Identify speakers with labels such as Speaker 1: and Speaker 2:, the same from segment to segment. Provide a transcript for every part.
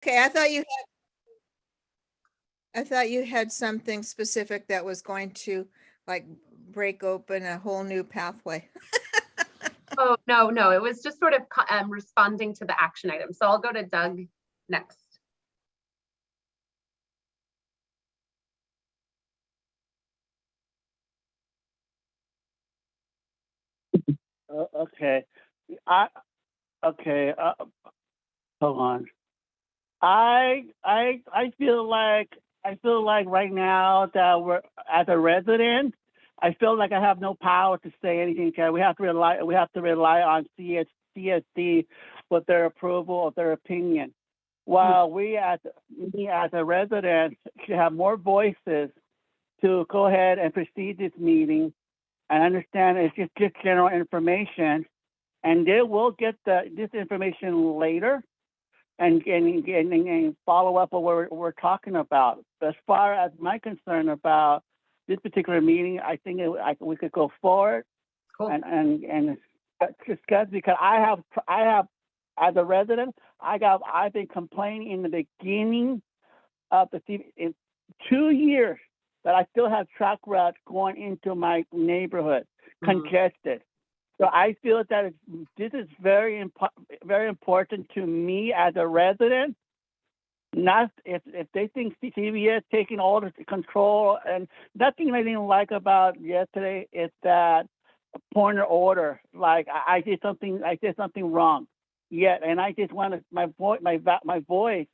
Speaker 1: Okay, I thought you had something specific that was going to like break open a whole new pathway.
Speaker 2: Oh, no, it was just sort of responding to the action item. So I'll go to Doug next.
Speaker 3: Okay. Hold on. I feel like right now that we're as a resident, I feel like I have no power to say anything. We have to rely on CSC with their approval or their opinion. While me as a resident should have more voices to go ahead and proceed this meeting and understand it's just general information, and they will get this information later and follow up on what we're talking about. As far as my concern about this particular meeting, I think we could go forward. Cool. and discuss, because I have as a resident, I've been complaining in the beginning of in 2 years that I still have truck routes going into my neighborhood congested. So I feel that this is very important to me as a resident. Not if they think CVS taking all the control, and nothing I didn't like about yesterday is that point of order. Like I did something wrong, and I just wanted my voice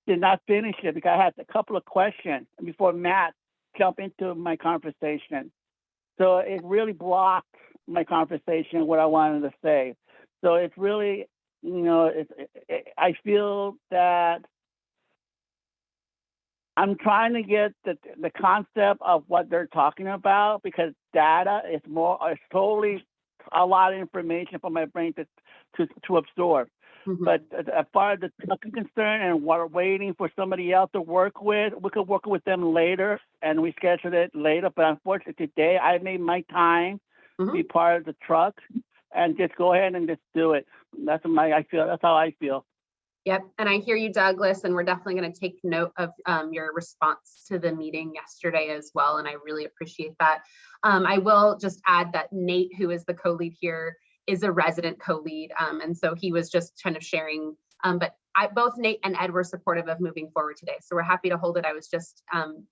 Speaker 3: did not finish it because I had a couple of questions before Matt jumped into my conversation. So it really blocked my conversation, what I wanted to say. So it's really, I feel that I'm trying to get the concept of what they're talking about, because data is totally a lot of information for my brain to absorb. But as far as the truck is concerned, and we're waiting for somebody else to work with, we could work with them later, and we scheduled it later. But unfortunately, today I made my time be part of the truck and just go ahead and just do it. That's how I feel.
Speaker 2: Yep, and I hear you, Douglas, and we're definitely going to take note of your response to the meeting yesterday as well, and I really appreciate that. I will just add that Nate, who is the co-lead here, is a resident co-lead, and so he was just kind of sharing, but both Nate and Ed were supportive of moving forward today, so we're happy to hold it. I was just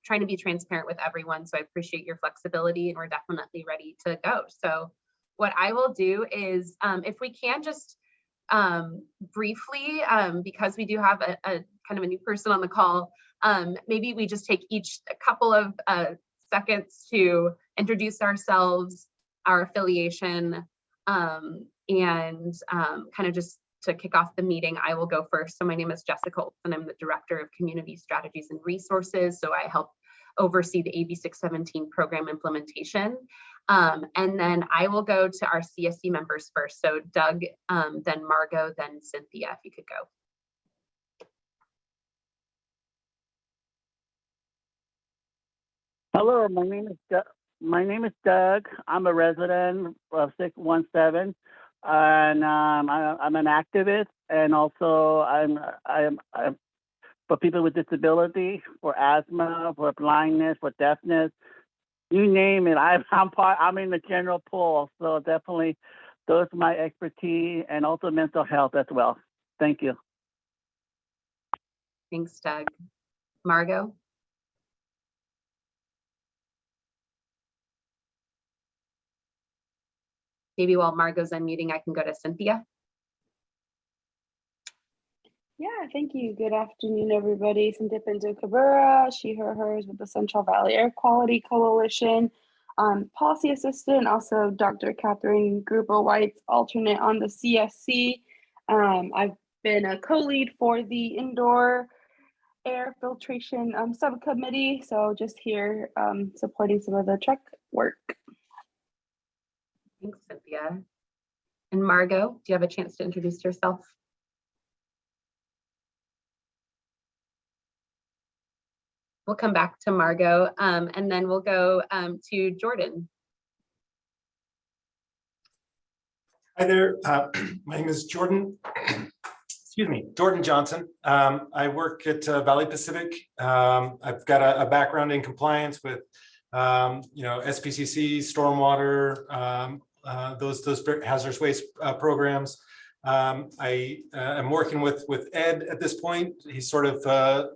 Speaker 2: trying to be transparent with everyone, so I appreciate your flexibility, and we're definitely ready to go. So what I will do is, if we can just briefly, because we do have a kind of a new person on the call, maybe we just take a couple of seconds to introduce ourselves, our affiliation, and kind of just to kick off the meeting. I will go first. So my name is Jessica Olson. I'm the Director of Community Strategies and Resources. So I help oversee the AB 617 program implementation. And then I will go to our CSC members first. So Doug, then Margot, then Cynthia, if you could go.
Speaker 3: Hello, my name is Doug. I'm a resident of 617, and I'm an activist, and also I'm for people with disability, for asthma, for blindness, for deafness, you name it. I'm in the general pool, so definitely those are my expertise, and also mental health as well. Thank you.
Speaker 2: Thanks, Doug. Margot. Maybe while Margot's unmuting, I can go to Cynthia.
Speaker 4: Yeah, thank you. Good afternoon, everybody. Cynthia Pinto-Cabrera, she, her, hers with the Central Valley Air Quality Coalition. Policy assistant, also Dr. Catherine Gruber-White's alternate on the CSC. I've been a co-lead for the indoor air filtration subcommittee. So just here supporting some of the truck work.
Speaker 2: Thanks, Cynthia. And Margot, do you have a chance to introduce yourself? We'll come back to Margot, and then we'll go to Jordan.
Speaker 5: Hi there, my name is Jordan. Excuse me, Jordan Johnson. I work at Valley Pacific. I've got a background in compliance with, SPCC, stormwater, those hazardous waste programs. I am working with Ed at this point. He's sort of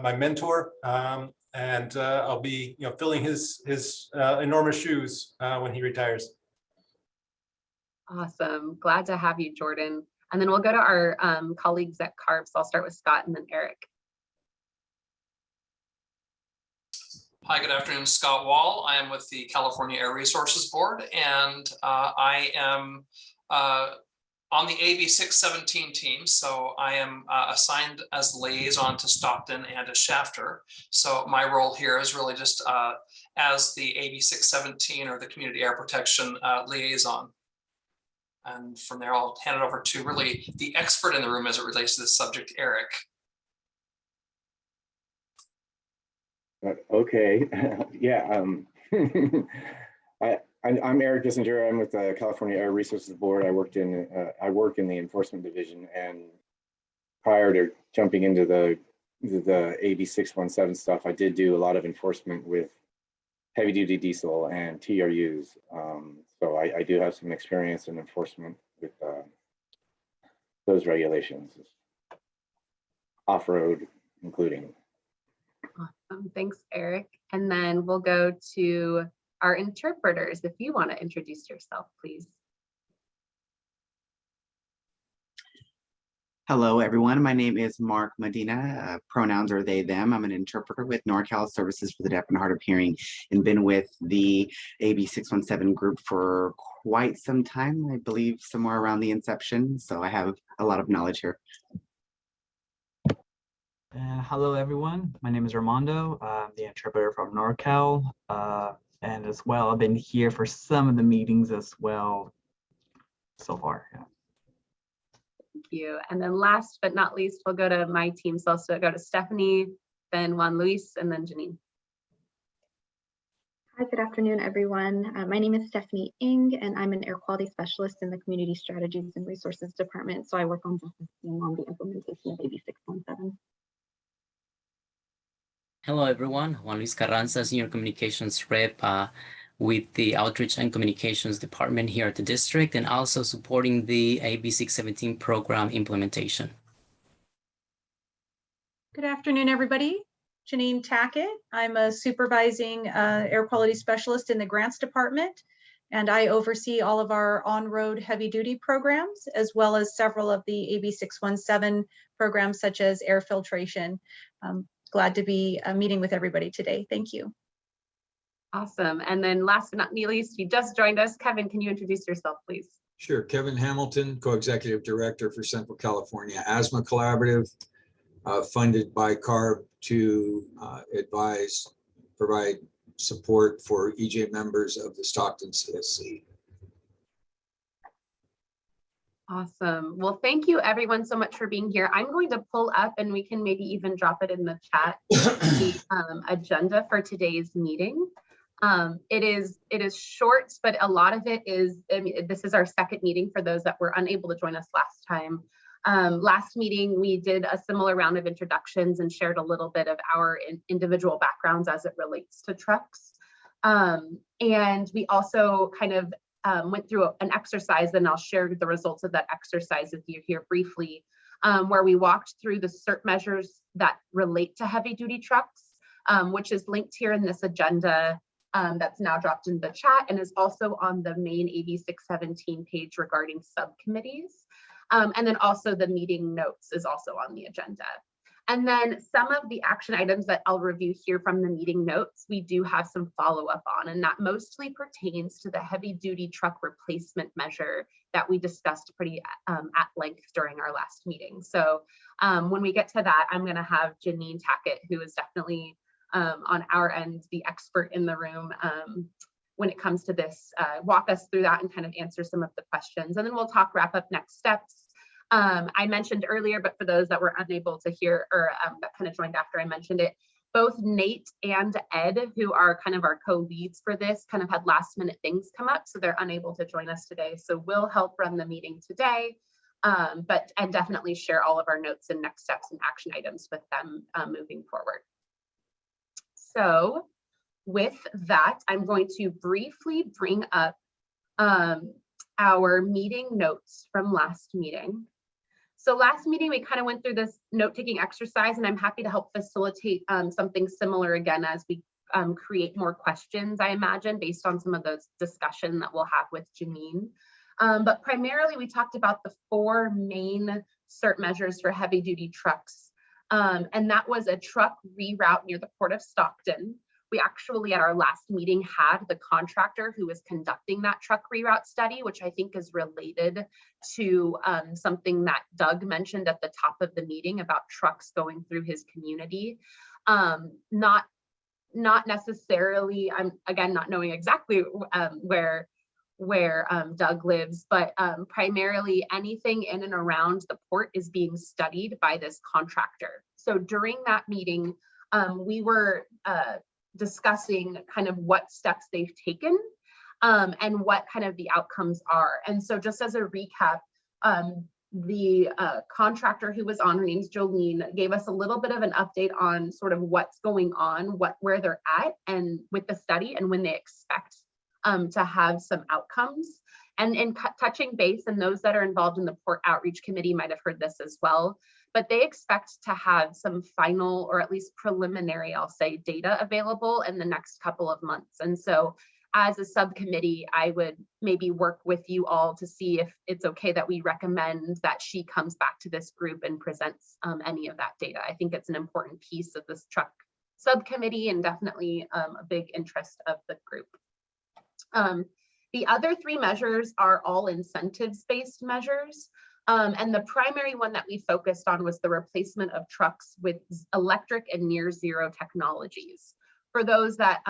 Speaker 5: my mentor, and I'll be filling his enormous shoes when he retires.
Speaker 2: Awesome. Glad to have you, Jordan. And then we'll go to our colleagues at CARB. So I'll start with Scott and then Eric.
Speaker 6: Hi, good afternoon. Scott Wall. I am with the California Air Resources Board, and I am on the AB 617 team. So I am assigned as liaison to Stockton and to Shafter. So my role here is really just as the AB 617 or the Community Air Protection liaison. And from there, I'll hand it over to really the expert in the room as it relates to this subject, Eric.
Speaker 7: Okay, yeah. I'm Eric Kissinger. I'm with the California Air Resources Board. I work in the enforcement division, and prior to jumping into the AB 617 stuff, I did do a lot of enforcement with heavy duty diesel and TRUs. So I do have some experience in enforcement with those regulations, off-road including.
Speaker 2: Awesome. Thanks, Eric. And then we'll go to our interpreters. If you want to introduce yourself, please.
Speaker 8: Hello, everyone. My name is Mark Medina. Pronouns are they, them. I'm an interpreter with NorCal Services for the Deaf and Hard of Hearing, and been with the AB 617 group for quite some time, I believe somewhere around the inception. So I have a lot of knowledge here.
Speaker 9: Hello, everyone. My name is Armando. I'm the interpreter from NorCal. And as well, I've been here for some of the meetings as well so far. Yeah.
Speaker 2: Thank you. And then last but not least, we'll go to my team. So I'll go to Stephanie, then Juan Luis, and then Janine.
Speaker 10: Hi, good afternoon, everyone. My name is Stephanie Ng, and I'm an air quality specialist in the Community Strategies and Resources Department. So I work on the implementation of AB 617.
Speaker 11: Hello, everyone. Juan Luis Carranza, Senior Communications Rep with the Outreach and Communications Department here at the district, and also supporting the AB 617 program implementation.
Speaker 12: Good afternoon, everybody. Janine Tackett. I'm a supervising air quality specialist in the grants department, and I oversee all of our on-road heavy-duty programs, as well as several of the AB 617 programs, such as air filtration. Glad to be meeting with everybody today. Thank you.
Speaker 2: Awesome. And then last but not least, you just joined us. Kevin, can you introduce yourself, please?
Speaker 13: Sure. Kevin Hamilton, Co-Executive Director for Central California Asthma Collaborative, funded by CARB to provide support for EJ members of the Stockton CSC.
Speaker 2: Awesome. Well, thank you everyone so much for being here. I'm going to pull up, and we can maybe even drop it in the chat, the agenda for today's meeting. It is short, but a lot of it is, I mean, this is our second meeting for those that were unable to join us last time. Last meeting, we did a similar round of introductions and shared a little bit of our individual backgrounds as it relates to trucks. And we also kind of went through an exercise, and I'll share the results of that exercise with you here briefly, where we walked through the CERT measures that relate to heavy duty trucks, which is linked here in this agenda that's now dropped in the chat and is also on the main AB 617 page regarding subcommittees. And then also the meeting notes is also on the agenda. And then some of the action items that I'll review here from the meeting notes, we do have some follow-up on, and that mostly pertains to the heavy duty truck replacement measure that we discussed pretty at length during our last meeting. So when we get to that, I'm gonna have Janine Tackett, who is definitely on our end, the expert in the room when it comes to this, walk us through that and kind of answer some of the questions. And then we'll wrap up next steps. I mentioned earlier, but for those that were unable to hear or that kind of joined after I mentioned it, both Nate and Ed, who are kind of our co-leads for this, kind of had last minute things come up, so they're unable to join us today. So we'll help run the meeting today. and definitely share all of our notes and next steps and action items with them moving forward. So with that, I'm going to briefly bring up our meeting notes from last meeting. So last meeting, we kind of went through this note-taking exercise, and I'm happy to help facilitate something similar again as we create more questions, I imagine, based on some of those discussion that we'll have with Janine. But primarily, we talked about the 4 main CERT measures for heavy-duty trucks. And that was a truck reroute near the Port of Stockton. We actually, at our last meeting, had the contractor who was conducting that truck reroute study, which I think is related to something that Doug mentioned at the top of the meeting about trucks going through his community. Not necessarily, I'm again not knowing exactly where Doug lives, but primarily anything in and around the port is being studied by this contractor. So during that meeting, we were discussing kind of what steps they've taken and what kind of the outcomes are. And so just as a recap, the contractor who was on, her name's Jolene, gave us a little bit of an update on sort of what's going on, where they're at and with the study and when they expect to have some outcomes. And in touching base, and those that are involved in the Port Outreach Committee might have heard this as well, but they expect to have some final or at least preliminary, I'll say, data available in the next couple of months. And so as a subcommittee, I would maybe work with you all to see if it's okay that we recommend that she comes back to this group and presents any of that data. I think it's an important piece of this truck subcommittee and definitely a big interest of the group. The other 3 measures are all incentives-based measures. And the primary one that we focused on was the replacement of trucks with electric and near zero technologies. For those that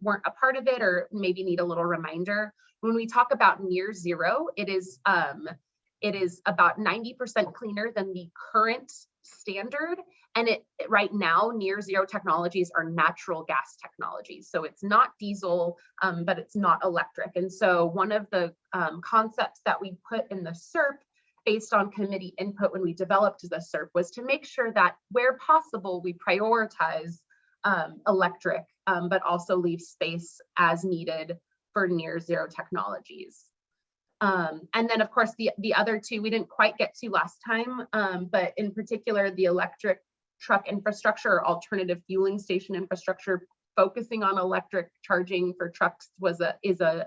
Speaker 2: weren't a part of it or maybe need a little reminder, when we talk about near zero, it is about 90% cleaner than the current standard. And right now, near zero technologies are natural gas technologies. So it's not diesel, but it's not electric. And so one of the concepts that we put in the SERP based on committee input when we developed the SERP was to make sure that where possible, we prioritize electric, but also leave space as needed for near zero technologies. And then of course, the other 2 we didn't quite get to last time, but in particular, the electric truck infrastructure or alternative fueling station infrastructure, focusing on electric charging for trucks is a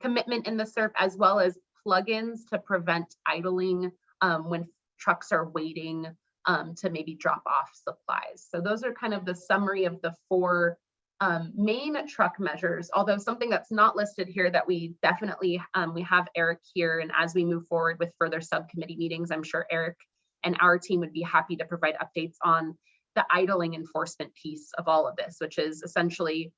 Speaker 2: commitment in the SERP, as well as plugins to prevent idling when trucks are waiting to maybe drop off supplies. So those are kind of the summary of the 4 main truck measures, although something that's not listed here that we definitely, we have Eric here, and as we move forward with further subcommittee meetings, I'm sure Eric and our team would be happy to provide updates on the idling enforcement piece of all of this, which is essentially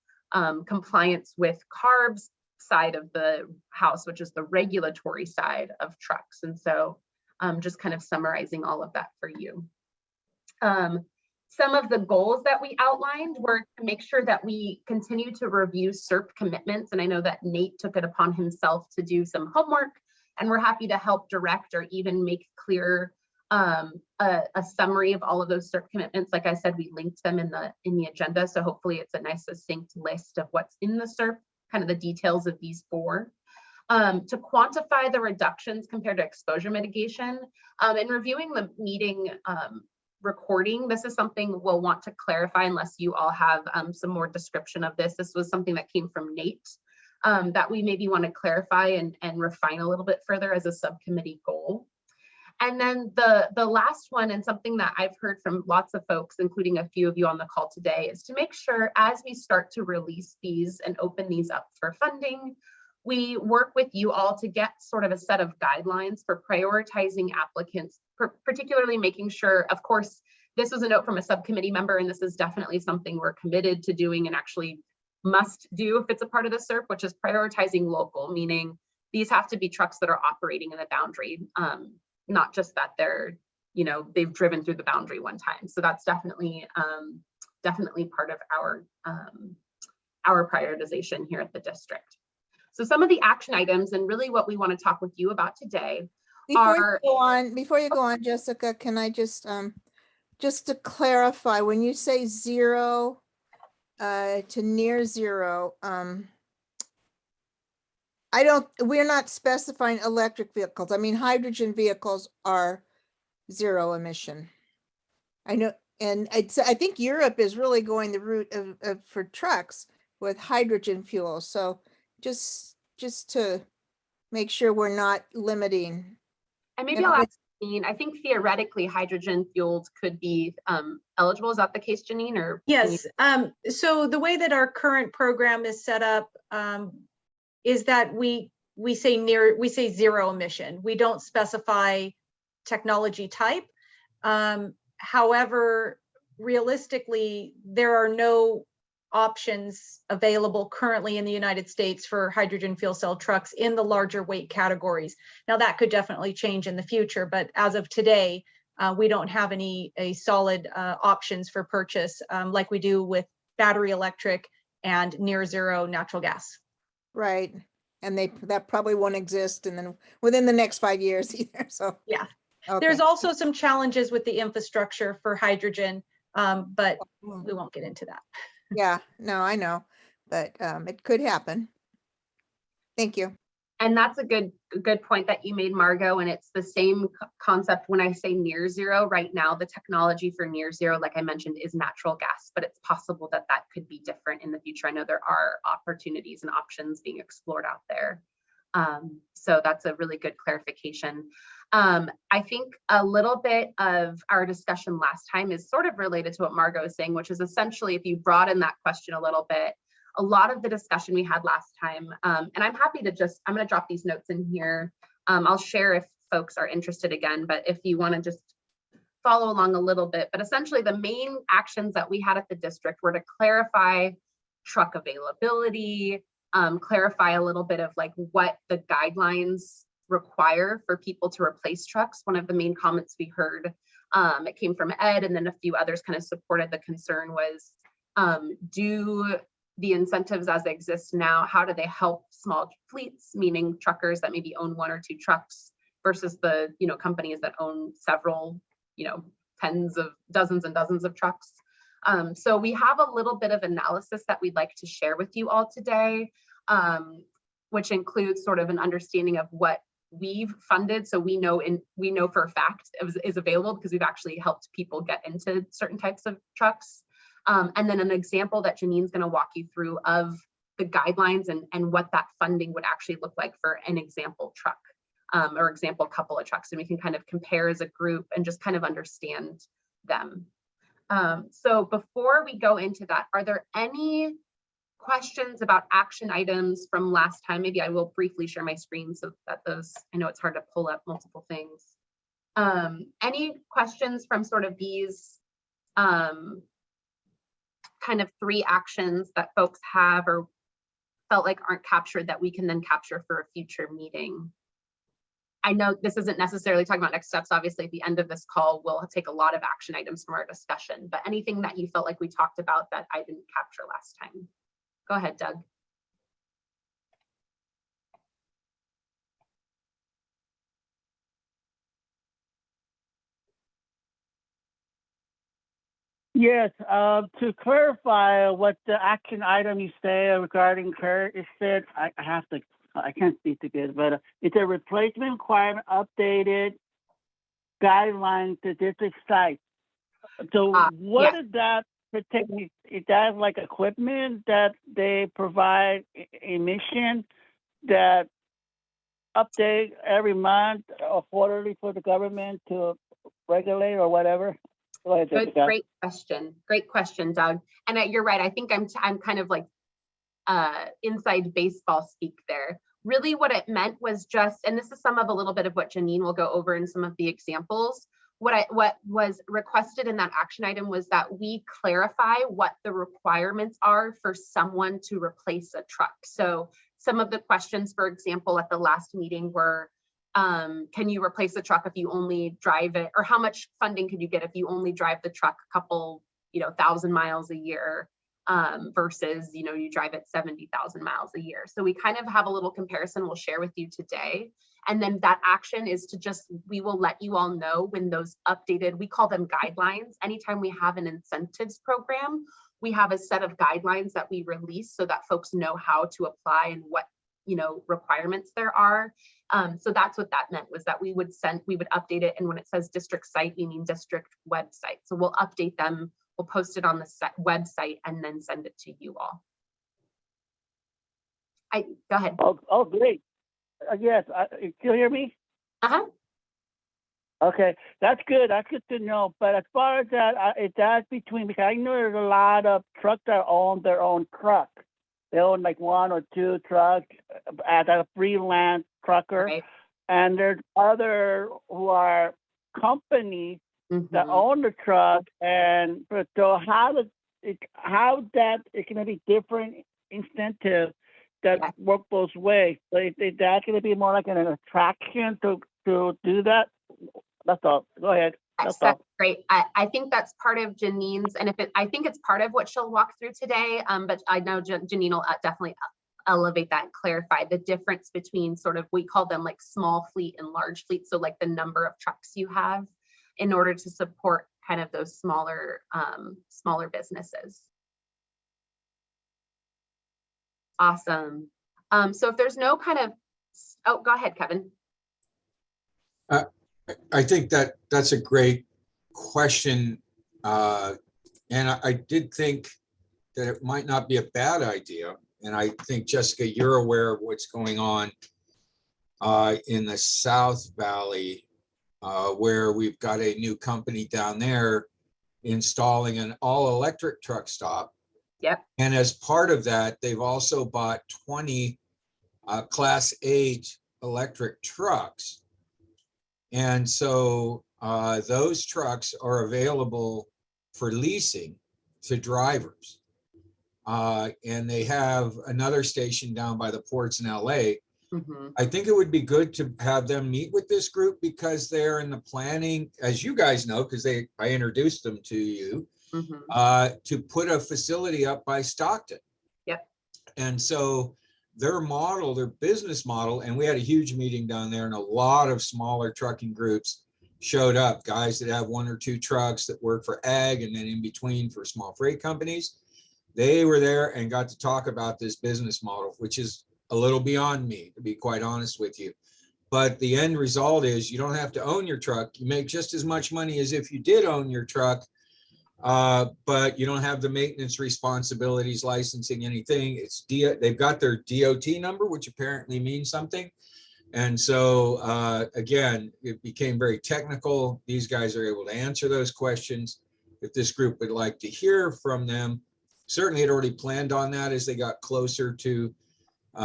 Speaker 2: compliance with CARB's side of the house, which is the regulatory side of trucks. And so just kind of summarizing all of that for you. Some of the goals that we outlined were to make sure that we continue to review SERP commitments. And I know that Nate took it upon himself to do some homework, and we're happy to help direct or even make clear a summary of all of those SERP commitments. Like I said, we linked them in the agenda. So hopefully it's a nice succinct list of what's in the SERP, kind of the details of these 4. To quantify the reductions compared to exposure mitigation. In reviewing the meeting recording, this is something we'll want to clarify unless you all have some more description of this. This was something that came from Nate that we maybe want to clarify and refine a little bit further as a subcommittee goal. And then the last one, and something that I've heard from lots of folks, including a few of you on the call today, is to make sure as we start to release these and open these up for funding, we work with you all to get sort of a set of guidelines for prioritizing applicants, particularly making sure, of course, this was a note from a subcommittee member, and this is definitely something we're committed to doing and actually must do if it's a part of the SERP, which is prioritizing local, meaning these have to be trucks that are operating in the boundary, not just that they're, they've driven through the boundary one time. So that's definitely part of our prioritization here at the district. So some of the action items and really what we want to talk with you about today are,
Speaker 1: Before you go on, Jessica, can I just to clarify, when you say zero to near zero, we're not specifying electric vehicles. I mean, hydrogen vehicles are zero emission. I know, and I think Europe is really going the route of for trucks with hydrogen fuel. So just to make sure we're not limiting.
Speaker 2: and maybe
Speaker 1: And
Speaker 2: I'll
Speaker 1: with-
Speaker 2: ask Janine, I think theoretically hydrogen fueled could be eligible. Is that the case, Janine, or? can you-
Speaker 12: Yes, so the way that our current program is set up is that we say zero emission. We don't specify technology type. However, realistically, there are no options available currently in the United States for hydrogen fuel cell trucks in the larger weight categories. Now that could definitely change in the future, but as of today, we don't have any solid options for purchase like we do with battery electric and near zero natural gas.
Speaker 1: Right. And that probably won't exist and then within the next 5 years either. So
Speaker 12: Yeah.
Speaker 1: okay.
Speaker 12: There's also some challenges with the infrastructure for hydrogen, but we won't get into that.
Speaker 1: Yeah, no, I know, but it could happen. Thank you.
Speaker 2: And that's a good point that you made, Margot. And it's the same concept when I say near zero. Right now, the technology for near zero, like I mentioned, is natural gas, but it's possible that that could be different in the future. I know there are opportunities and options being explored out there. So that's a really good clarification. I think a little bit of our discussion last time is sort of related to what Margot was saying, which is essentially if you broaden that question a little bit, a lot of the discussion we had last time, and I'm happy to I'm going to drop these notes in here. I'll share if folks are interested again, but if you want to just follow along a little bit, but essentially the main actions that we had at the district were to clarify truck availability, clarify a little bit of like what the guidelines require for people to replace trucks. One of the main comments we heard, it came from Ed, and then a few others kind of supported the concern was, do the incentives as they exist now, how do they help small fleets, meaning truckers that maybe own 1 or 2 trucks versus the companies that own several, tens of dozens and dozens of trucks. So we have a little bit of analysis that we'd like to share with you all today, which includes sort of an understanding of what we've funded. So we know for a fact is available because we've actually helped people get into certain types of trucks. And then an example that Janine's going to walk you through of the guidelines and what that funding would actually look like for an example truck or example couple of trucks. And we can kind of compare as a group and just kind of understand them. So before we go into that, are there any questions about action items from last time? Maybe I will briefly share my screen so that I know it's hard to pull up multiple things. Any questions from sort of these kind of 3 actions that folks have or felt like aren't captured that we can then capture for a future meeting? I know this isn't necessarily talking about next steps. Obviously, at the end of this call, we'll take a lot of action items from our discussion, but anything that you felt like we talked about that I didn't capture last time? Go ahead, Doug.
Speaker 3: Yes, to clarify what the action item you say regarding it said, I can't speak together, but it's a replacement requirement updated guidelines to district sites. So what is that pertaining? Is that like equipment that they provide emission that update every month or quarterly for the government to regulate or whatever?
Speaker 2: Great question. Great question, Doug. And you're right. I think I'm kind of like inside baseball speak there. Really what it meant was just, and this is some of a little bit of what Janine will go over in some of the examples. What was requested in that action item was that we clarify what the requirements are for someone to replace a truck. So some of the questions, for example, at the last meeting were, can you replace the truck if you only drive it, or how much funding could you get if you only drive the truck a couple, 1,000 miles a year versus, you drive it 70,000 miles a year. So we kind of have a little comparison we'll share with you today. And then that action is to just, we will let you all know when those updated, we call them guidelines. Anytime we have an incentives program, we have a set of guidelines that we release so that folks know how to apply and what, you know, requirements there are. So that's what that meant, was that we would update it. And when it says district site, we mean district website. So we'll update them, we'll post it on the website and then send it to you all. Go ahead.
Speaker 3: Oh, great. Yes, can you hear me?
Speaker 2: Uh-huh.
Speaker 3: Okay, that's good. That's good to know. But as far as that, that's between, because I know there's a lot of trucks that own their own truck. They own like 1 or 2 trucks as a freelance trucker.
Speaker 2: Right.
Speaker 3: And there's other who are companies that own the truck. And so how that is going to be different incentive that work both ways. So is that going to be more like an attraction to do that? That's all. Go ahead. That's
Speaker 2: great. I think that's part of Janine's, and I think it's part of what she'll walk through today. But I know Janine will definitely elevate that and clarify the difference between sort of, we call them like small fleet and large fleet. So like the number of trucks you have in order to support kind of those smaller businesses. Awesome. So if there's no kind of, oh, go ahead, Kevin.
Speaker 13: I think that's a great question. And I did think that it might not be a bad idea. And I think, Jessica, you're aware of what's going on in the South Valley, where we've got a new company down there installing an all-electric truck stop.
Speaker 2: Yep.
Speaker 13: And as part of that, they've also bought 20 Class 8 electric trucks. And so those trucks are available for leasing to drivers. And they have another station down by the ports in LA. I think it would be good to have them meet with this group, because they're in the planning, as you guys know, because I introduced them to you, to put a facility up by Stockton.
Speaker 2: Yep.
Speaker 13: And so their business model, and we had a huge meeting down there, and a lot of smaller trucking groups showed up, guys that have 1 or 2 trucks that work for ag, and then in between for small freight companies. They were there and got to talk about this business model, which is a little beyond me, to be quite honest with you. But the end result is you don't have to own your truck. You make just as much money as if you did own your truck, but you don't have the maintenance responsibilities, licensing, anything. They've got their DOT number, which apparently means something. And so, again, it became very technical. These guys are able to answer those questions. If this group would like to hear from them, certainly had already planned on that as they got closer to,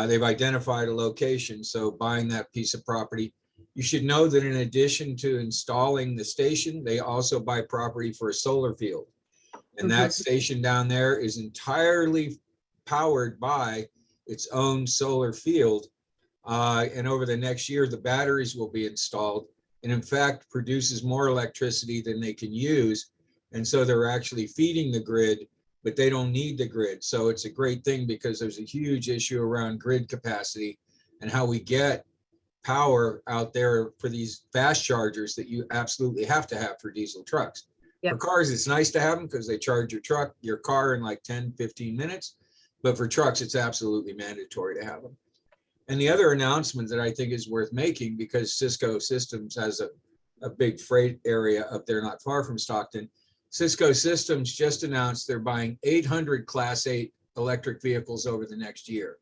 Speaker 13: they've identified a location. So buying that piece of property, you should know that in addition to installing the station, they also buy property for a solar field. And that station down there is entirely powered by its own solar field. And over the next year, the batteries will be installed, and in fact produces more electricity than they can use. And so they're actually feeding the grid, but they don't need the grid. So it's a great thing, because there's a huge issue around grid capacity and how we get power out there for these fast chargers that you absolutely have to have for diesel trucks.
Speaker 2: Yep.
Speaker 13: For cars, it's nice to have them because they charge your car in like 10, 15 minutes. But for trucks, it's absolutely mandatory to have them. And the other announcement that I think is worth making, because Cisco Systems has a big freight area up there not far from Stockton, Cisco Systems just announced they're buying 800 Class 8 electric vehicles over the next year.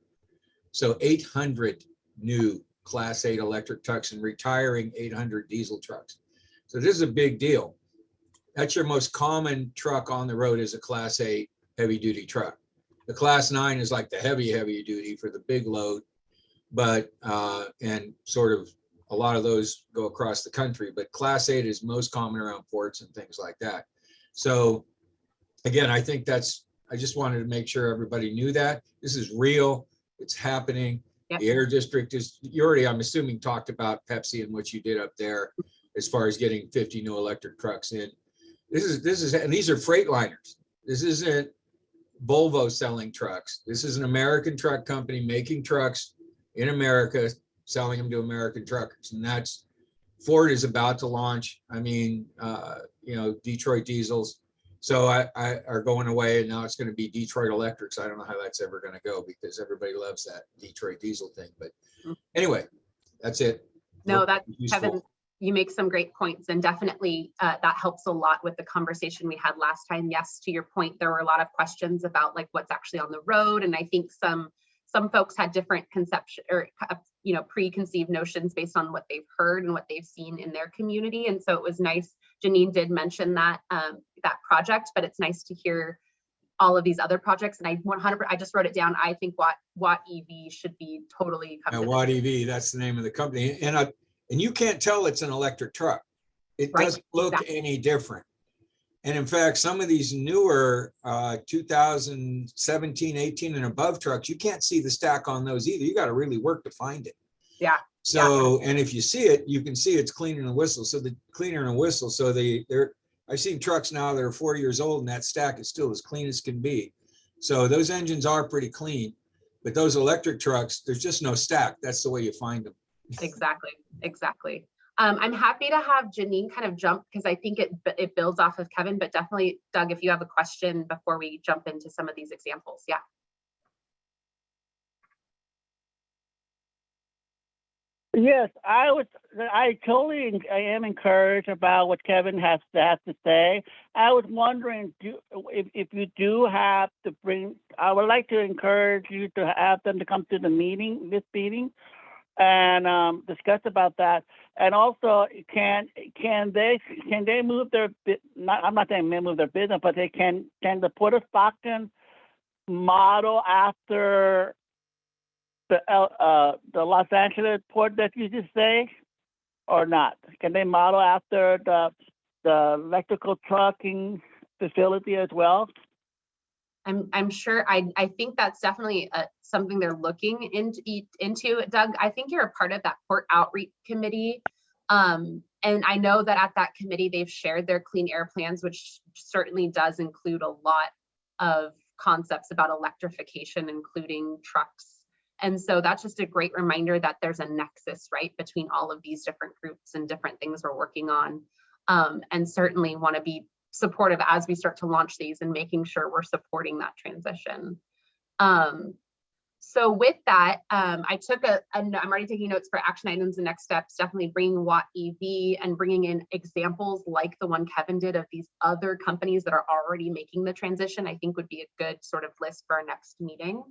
Speaker 13: So 800 new Class 8 electric trucks and retiring 800 diesel trucks. So this is a big deal. That's your most common truck on the road, is a Class 8 heavy duty truck. The Class 9 is like the heavy duty for the big load, but and sort of a lot of those go across the country, but Class 8 is most common around ports and things like that. So again, I think I just wanted to make sure everybody knew that this is real. It's happening. Yep. The Air District you already, I'm assuming, talked about Pepsi and what you did up there as far as getting 50 new electric trucks in. This is, and these are Freightliners. This isn't Volvo selling trucks. This is an American truck company making trucks in America selling them to American truckers. And that's, Ford is about to launch. I mean, Detroit diesels. So I are going away, and now it's going to be Detroit electrics. I don't know how that's ever going to go because everybody loves that Detroit diesel thing. But anyway, that's it.
Speaker 2: No,
Speaker 13: Hope
Speaker 2: that
Speaker 13: it's useful.
Speaker 2: Kevin, you make some great points, and definitely that helps a lot with the conversation we had last time. Yes, to your point, there were a lot of questions about like what's actually on the road, and I think some folks had different conception or preconceived notions based on what they've heard and what they've seen in their community. And so it was nice. Janine did mention that that project, but it's nice to hear all of these other projects. And I just wrote it down. I think Watt EV should be totally covered.
Speaker 13: Yeah, Watt EV, that's the name of the company. And you can't tell it's an electric truck. It doesn't look any different. And in fact, some of these newer 2017, 18 and above trucks, you can't see the stack on those either. You got to really work to find it.
Speaker 2: Yeah.
Speaker 13: So, and if you see it, you can see it's cleaner than a whistle. So the cleaner than a whistle. So I've seen trucks now that are 4 years old and that stack is still as clean as can be. So those engines are pretty clean, but those electric trucks, there's just no stack. That's the way you find them.
Speaker 2: Exactly. I'm happy to have Janine kind of jump because I think it builds off of Kevin, but definitely Doug, if you have a question before we jump into some of these examples. Yeah.
Speaker 3: Yes, I am encouraged about what Kevin has to say. I was wondering if you do have to I would like to encourage you to have them to come to this meeting, and discuss about that. And also, can they move their? I'm not saying they move their business, but they can the Port of Stockton model after the Los Angeles port that you just say, or not? Can they model after the electrical trucking facility as well?
Speaker 2: I'm sure. I think that's definitely something they're looking into. Doug, I think you're a part of that port outreach committee. And I know that at that committee, they've shared their clean air plans, which certainly does include a lot of concepts about electrification, including trucks. And so that's just a great reminder that there's a nexus, right, between all of these different groups and different things we're working on, and certainly want to be supportive as we start to launch these and making sure we're supporting that transition. So with that, I took I'm already taking notes for action items and next steps, definitely bringing Watt EV and bringing in examples like the one Kevin did of these other companies that are already making the transition, I think would be a good sort of list for our next meeting.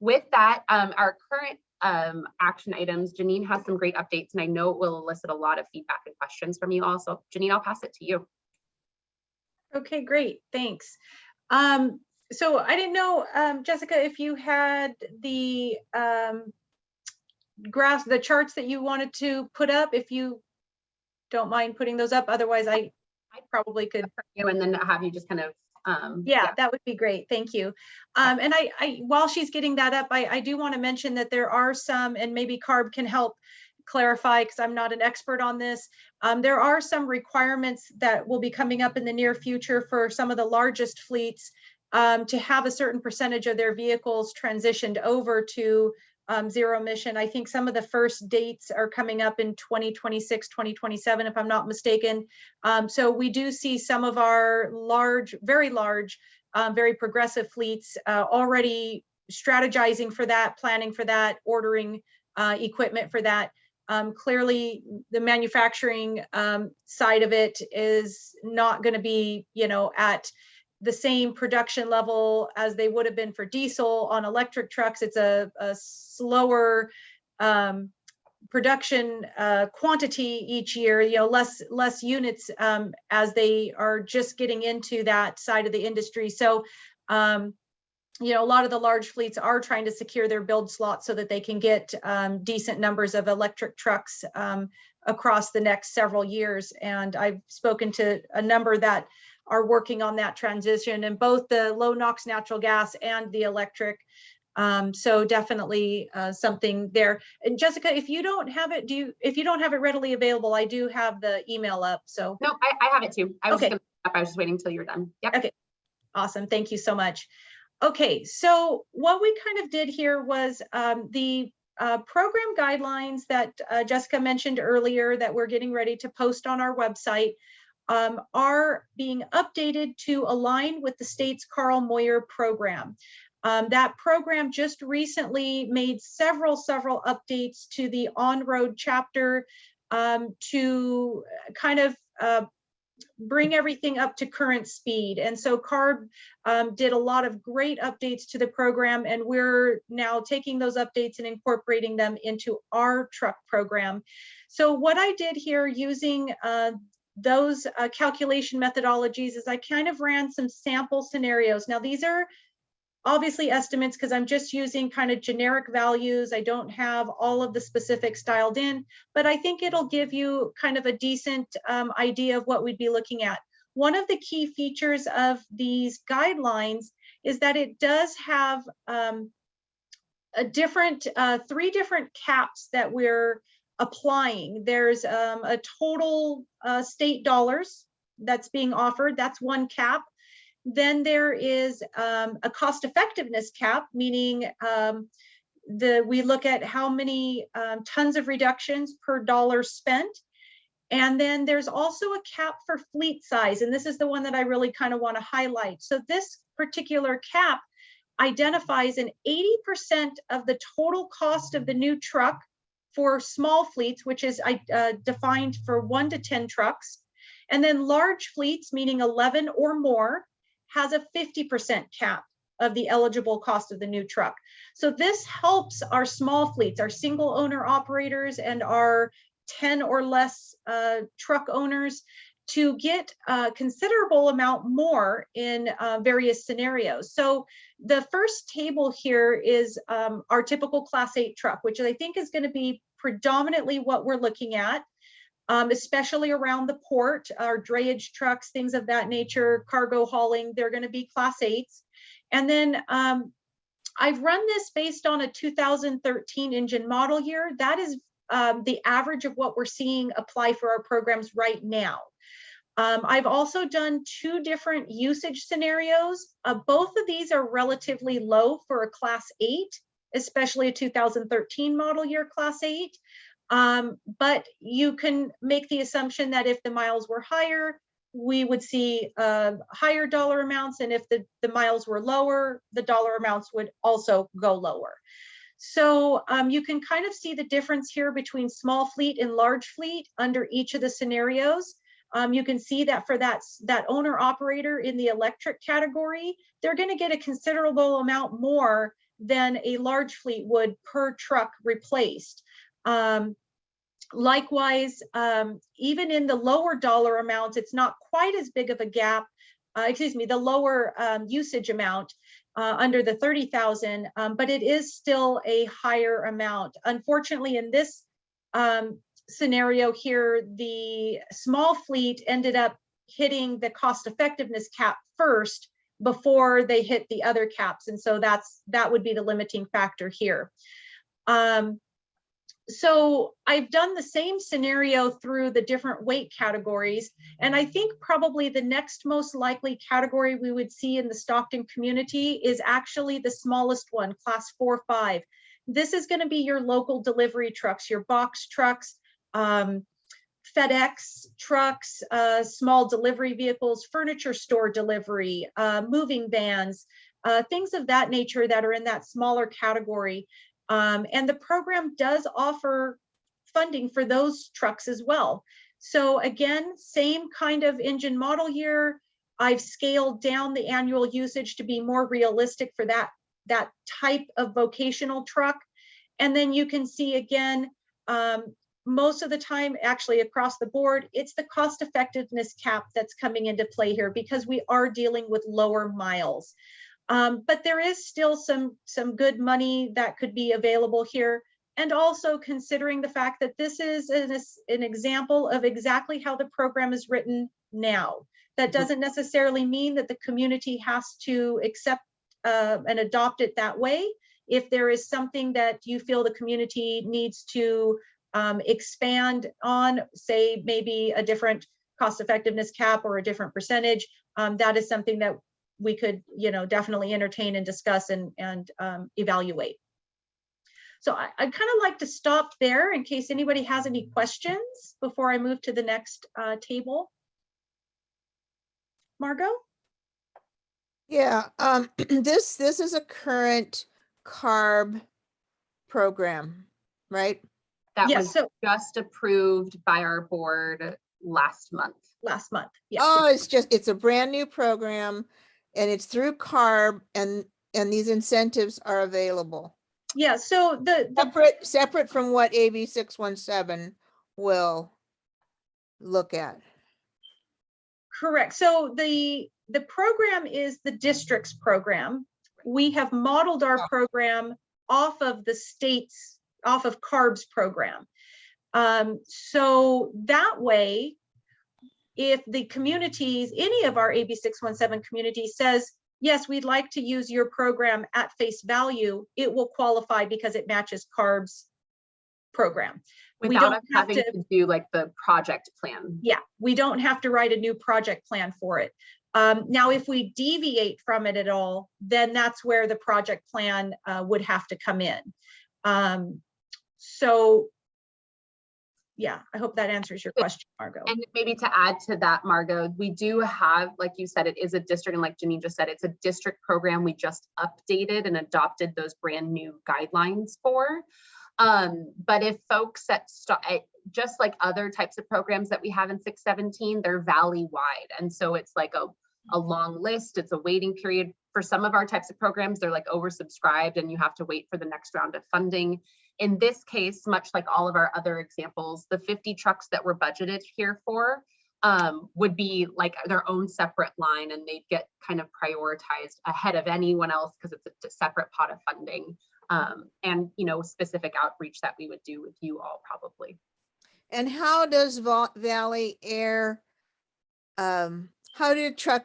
Speaker 2: With that, our current action items, Janine has some great updates, and I know it will elicit a lot of feedback and questions from you also. Janine, I'll pass it to you.
Speaker 12: Okay, great, thanks. So I didn't know, Jessica, if you had the the charts that you wanted to put up, if you don't mind putting those up. Otherwise, I probably could.
Speaker 2: And then have you just kind of
Speaker 12: yeah, that would be great. Thank you. And I while she's getting that up, I do want to mention that there are some, and maybe Carb can help clarify because I'm not an expert on this. There are some requirements that will be coming up in the near future for some of the largest fleets to have a certain percentage of their vehicles transitioned over to zero emission. I think some of the first dates are coming up in 2026, 2027, if I'm not mistaken. So we do see some of our very large, very progressive fleets already strategizing for that, planning for that, ordering equipment for that. Clearly, the manufacturing side of it is not going to be, at the same production level as they would have been for diesel on electric trucks. It's a slower production quantity each year, less units as they are just getting into that side of the industry. So, a lot of the large fleets are trying to secure their build slots so that they can get decent numbers of electric trucks across the next several years. And I've spoken to a number that are working on that transition in both the low NOx natural gas and the electric. So definitely something there. And Jessica, if you don't have it, if you don't have it readily available, I do have the email up. So
Speaker 2: no, I have it too. I was
Speaker 12: okay.
Speaker 2: I was just waiting until you're done. Yep.
Speaker 12: Okay, awesome. Thank you so much. Okay, so what we kind of did here was the program guidelines that Jessica mentioned earlier that we're getting ready to post on our website are being updated to align with the state's Carl Moyer program. That program just recently made several updates to the on-road chapter to kind of bring everything up to current speed. And so CARB did a lot of great updates to the program, and we're now taking those updates and incorporating them into our truck program. So what I did here using those calculation methodologies is I kind of ran some sample scenarios. Now these are obviously estimates because I'm just using kind of generic values. I don't have all of the specifics dialed in, but I think it'll give you kind of a decent idea of what we'd be looking at. One of the key features of these guidelines is that it does have three different caps that we're applying. There's a total state dollars that's being offered. That's one cap. Then there is a cost effectiveness cap, meaning we look at how many tons of reductions per dollar spent. And then there's also a cap for fleet size. And this is the one that I really kind of want to highlight. So this particular cap identifies an 80% of the total cost of the new truck for small fleets, which is defined for 1 to 10 trucks. And then large fleets, meaning 11 or more, has a 50% cap of the eligible cost of the new truck. So this helps our small fleets, our single owner operators, and our 10 or less truck owners to get a considerable amount more in various scenarios. So the first table here is our typical Class 8 truck, which I think is going to be predominantly what we're looking at. Especially around the port, our drayage trucks, things of that nature, cargo hauling, they're going to be Class 8s. And then I've run this based on a 2013 engine model year. That is the average of what we're seeing apply for our programs right now. I've also done 2 different usage scenarios. Both of these are relatively low for a Class 8, especially a 2013 model year Class 8. But you can make the assumption that if the miles were higher, we would see higher dollar amounts. And if the miles were lower, the dollar amounts would also go lower. So you can kind of see the difference here between small fleet and large fleet under each of the scenarios. You can see that for that owner operator in the electric category, they're going to get a considerable amount more than a large fleet would per truck replaced. Likewise, even in the lower dollar amounts, it's not quite as big of a gap, the lower usage amount under the 30,000, but it is still a higher amount. Unfortunately, in this scenario here, the small fleet ended up hitting the cost effectiveness cap first before they hit the other caps. And so that would be the limiting factor here. So I've done the same scenario through the different weight categories. And I think probably the next most likely category we would see in the Stockton community is actually the smallest one, Class 4-5. This is going to be your local delivery trucks, your box trucks, FedEx trucks, small delivery vehicles, furniture store delivery, moving vans, things of that nature that are in that smaller category. And the program does offer funding for those trucks as well. So again, same kind of engine model year. I've scaled down the annual usage to be more realistic for that type of vocational truck. And then you can see again, most of the time, actually across the board, it's the cost effectiveness cap that's coming into play here because we are dealing with lower miles. But there is still some good money that could be available here. And also considering the fact that this is an example of exactly how the program is written now. That doesn't necessarily mean that the community has to accept and adopt it that way. If there is something that you feel the community needs to expand on, say maybe a different cost effectiveness cap or a different percentage, that is something that we could, definitely entertain and discuss and evaluate. So I'd kind of like to stop there in case anybody has any questions before I move to the next table. Margot?
Speaker 1: Yeah, this is a current CARB program, right?
Speaker 2: That
Speaker 12: Yes,
Speaker 2: was
Speaker 12: so
Speaker 2: just approved by our board last month.
Speaker 12: last month, yes.
Speaker 1: Oh, it's a brand new program and it's through CARB and these incentives are available.
Speaker 12: Yeah, so the
Speaker 1: Separate from what AB 617 will look at.
Speaker 12: correct. So the program is the district's program. We have modeled our program off of the state's, off of CARB's program. So that way, if the communities, any of our AB 617 communities says, yes, we'd like to use your program at face value, it will qualify because it matches CARB's program.
Speaker 2: Without us having to do like the project plan.
Speaker 12: Yeah, we don't have to write a new project plan for it. Now, if we deviate from it at all, then that's where the project plan would have to come in. So yeah, I hope that answers your question, Margot.
Speaker 2: And maybe to add to that, Margot, we do have, like you said, it is a district, and like Janine just said, it's a district program we just updated and adopted those brand new guidelines for. But if folks just like other types of programs that we have in 617, they're valley-wide. And so it's like a long list, it's a waiting period. For some of our types of programs, they're like oversubscribed and you have to wait for the next round of funding. In this case, much like all of our other examples, the 50 trucks that were budgeted here for would be like their own separate line, and they'd get kind of prioritized ahead of anyone else because it's a separate pot of funding. And specific outreach that we would do with you all probably.
Speaker 1: And how does Valley Air, how do truck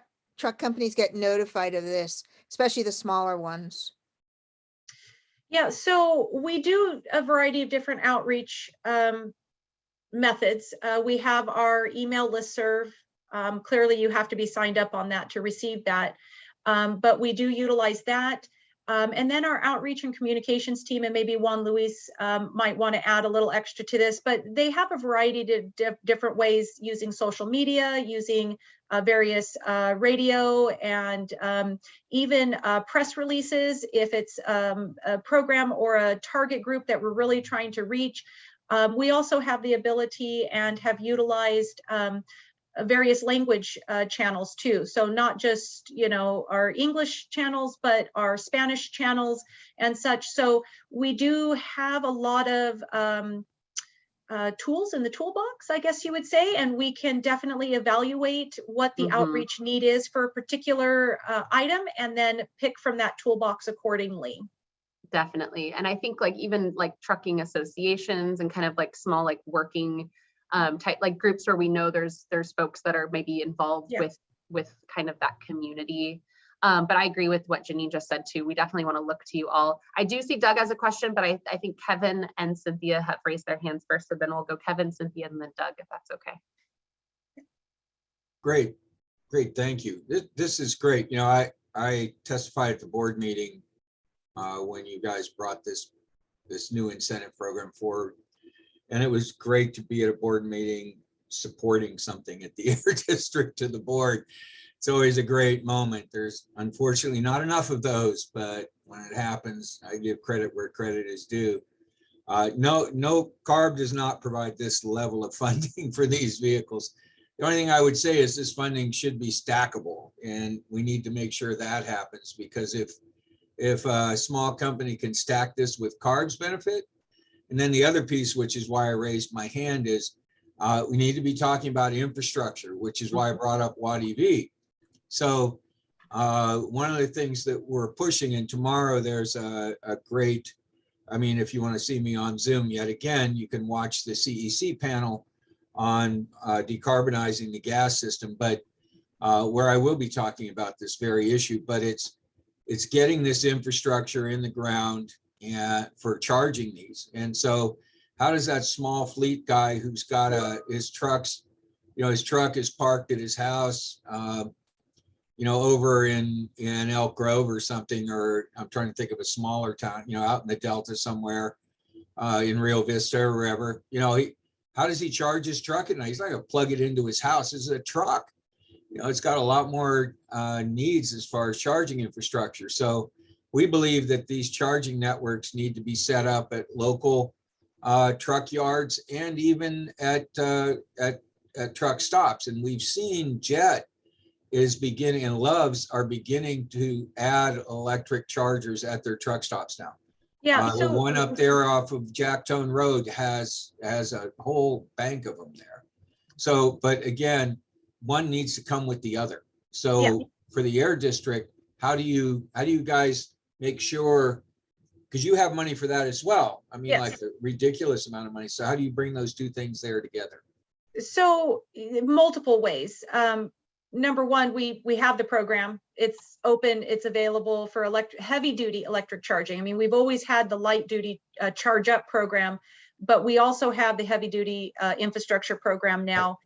Speaker 1: companies get notified of this, especially the smaller ones?
Speaker 12: Yeah, so we do a variety of different outreach methods. We have our email listserv. Clearly, you have to be signed up on that to receive that, but we do utilize that. And then our outreach and communications team, and maybe Juan Luis might want to add a little extra to this, but they have a variety of different ways using social media, using various radio, and even press releases if it's a program or a target group that we're really trying to reach. We also have the ability and have utilized various language channels too. So not just, our English channels, but our Spanish channels and such. So we do have a lot of tools in the toolbox, I guess you would say, and we can definitely evaluate what the outreach need is for a particular item and then pick from that toolbox accordingly.
Speaker 2: Definitely. And I think like even like trucking associations and kind of like small like working type like groups where we know there's folks that are maybe involved with kind of that community. But I agree with what Janine just said too. We definitely want to look to you all. I do see Doug as a question, but I think Kevin and Cynthia have raised their hands first. So then we'll go Kevin, Cynthia, and then Doug, if that's okay.
Speaker 13: Great. Thank you. This is great. I testified at the board meeting when you guys brought this new incentive program forward. And it was great to be at a board meeting supporting something at the Air District to the board. It's always a great moment. There's unfortunately not enough of those, but when it happens, I give credit where credit is due. No, CARB does not provide this level of funding for these vehicles. The only thing I would say is this funding should be stackable, and we need to make sure that happens, because if a small company can stack this with CARB's benefit. And then the other piece, which is why I raised my hand, is we need to be talking about infrastructure, which is why I brought up Watt EV. So one of the things that we're pushing, and tomorrow there's a great, if you want to see me on Zoom yet again, you can watch the CEC panel on decarbonizing the gas system, but where I will be talking about this very issue, but it's getting this infrastructure in the ground and for charging these. And so how does that small fleet guy who's got his trucks, his truck is parked at his house, over in Elk Grove or something, or I'm trying to think of a smaller town, out in the Delta somewhere, in Rio Vista or wherever, you know, how does he charge his truck at night? He's not gonna plug it into his house. It's a truck. You know, it's got a lot more needs as far as charging infrastructure. So we believe that these charging networks need to be set up at local truck yards and even at truck stops. And we've seen Jet is beginning, and Loves are beginning to add electric chargers at their truck stops now.
Speaker 12: Yeah,
Speaker 13: The
Speaker 12: so
Speaker 13: one up there off of Jacktone Road has a whole bank of them there. So, but again, one needs to come with the other. So for the Air District, how do you guys make sure, because you have money for that as well? I mean,
Speaker 12: Yes.
Speaker 13: like a ridiculous amount of money. So how do you bring those two things there together?
Speaker 12: So multiple ways. Number one, we have the program. It's open, it's available for heavy duty electric charging. I mean, we've always had the light duty charge up program, but we also have the heavy duty infrastructure program now.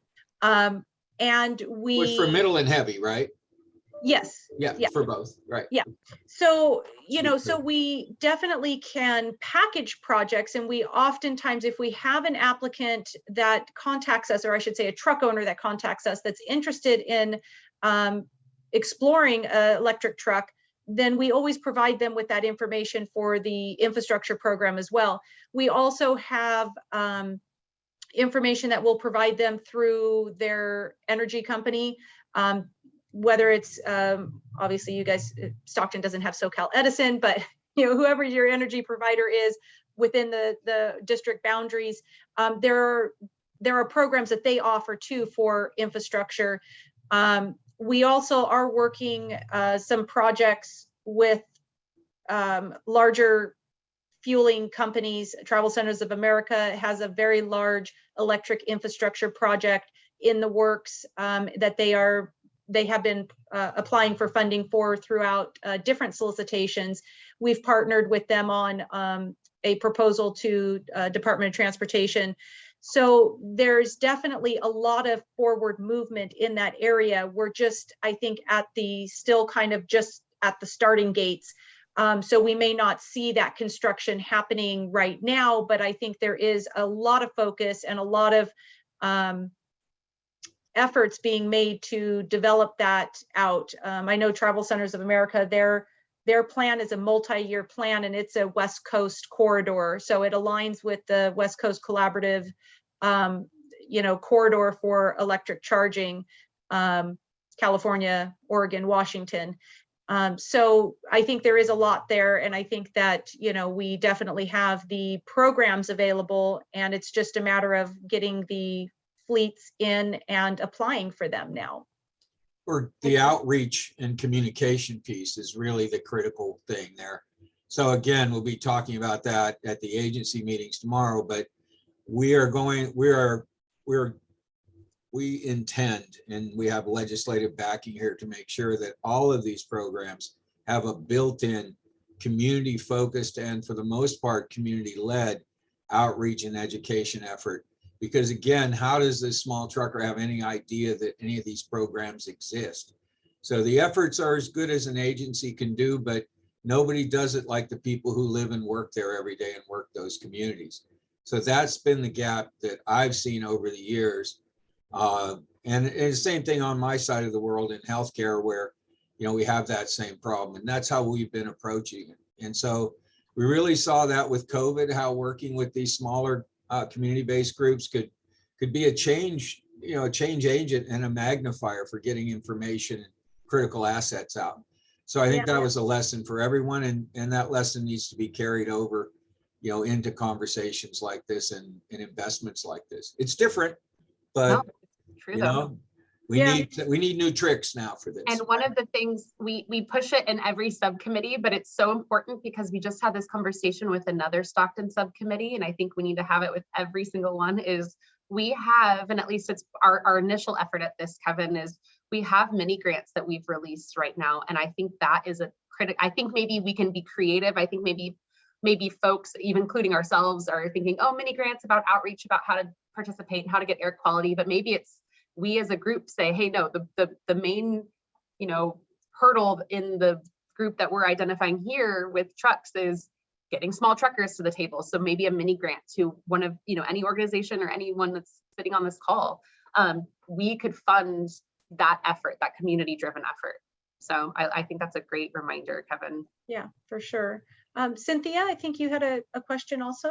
Speaker 12: And
Speaker 13: With for middle and heavy, right?
Speaker 12: Yes.
Speaker 13: Yeah, for both, right?
Speaker 12: Yeah. So, you know, so we definitely can package projects, and we oftentimes, if we have an applicant that contacts us, or I should say a truck owner that contacts us that's interested in exploring an electric truck, then we always provide them with that information for the infrastructure program as well. We also have information that we'll provide them through their energy company. Whether it's obviously you guys, Stockton doesn't have SoCal Edison, but you know, whoever your energy provider is within the district boundaries, there are programs that they offer too for infrastructure. We also are working some projects with larger fueling companies. Travel Centers of America has a very large electric infrastructure project in the works that they have been applying for funding for throughout different solicitations. We've partnered with them on a proposal to Department of Transportation. So there's definitely a lot of forward movement in that area. We're just, I think, still kind of just at the starting gates. So we may not see that construction happening right now, but I think there is a lot of focus and a lot of efforts being made to develop that out. I know Travel Centers of America, their plan is a multi-year plan, and it's a West Coast corridor. So it aligns with the West Coast Collaborative, you know, corridor for electric charging, California, Oregon, Washington. So I think there is a lot there, and I think that, you know, we definitely have the programs available, and it's just a matter of getting the fleets in and applying for them now.
Speaker 13: Or the outreach and communication piece is really the critical thing there. So again, we'll be talking about that at the agency meetings tomorrow, but we intend, and we have legislative backing here to make sure that all of these programs have a built-in community focused and for the most part community led outreach and education effort. Because again, how does this small trucker have any idea that any of these programs exist? So the efforts are as good as an agency can do, but nobody does it like the people who live and work there every day and work those communities. So that's been the gap that I've seen over the years. And the same thing on my side of the world in healthcare, where, you know, we have that same problem, and that's how we've been approaching it. And so we really saw that with COVID, how working with these smaller community-based groups could be a change, you know, a change agent and a magnifier for getting information and critical assets out. So I think that was a lesson for everyone, and that lesson needs to be carried over, you know, into conversations like this and investments like this. It's different, but you know, we need new tricks now for this.
Speaker 2: And one of the things we push it in every subcommittee, but it's so important because we just had this conversation with another Stockton subcommittee, and I think we need to have it with every single one, is we have, and at least it's our initial effort at this, Kevin, is we have mini grants that we've released right now. And I think that is a I think maybe we can be creative. I think maybe folks, even including ourselves, are thinking, oh, mini grants about outreach, about how to participate and how to get air quality, but maybe it's we as a group say, hey, no, the main, you know, hurdle in the group that we're identifying here with trucks is getting small truckers to the table. So maybe a mini grant to one of, any organization or anyone that's sitting on this call. We could fund that effort, that community driven effort. So I think that's a great reminder, Kevin.
Speaker 12: Yeah, for sure. Cynthia, I think you had a question also.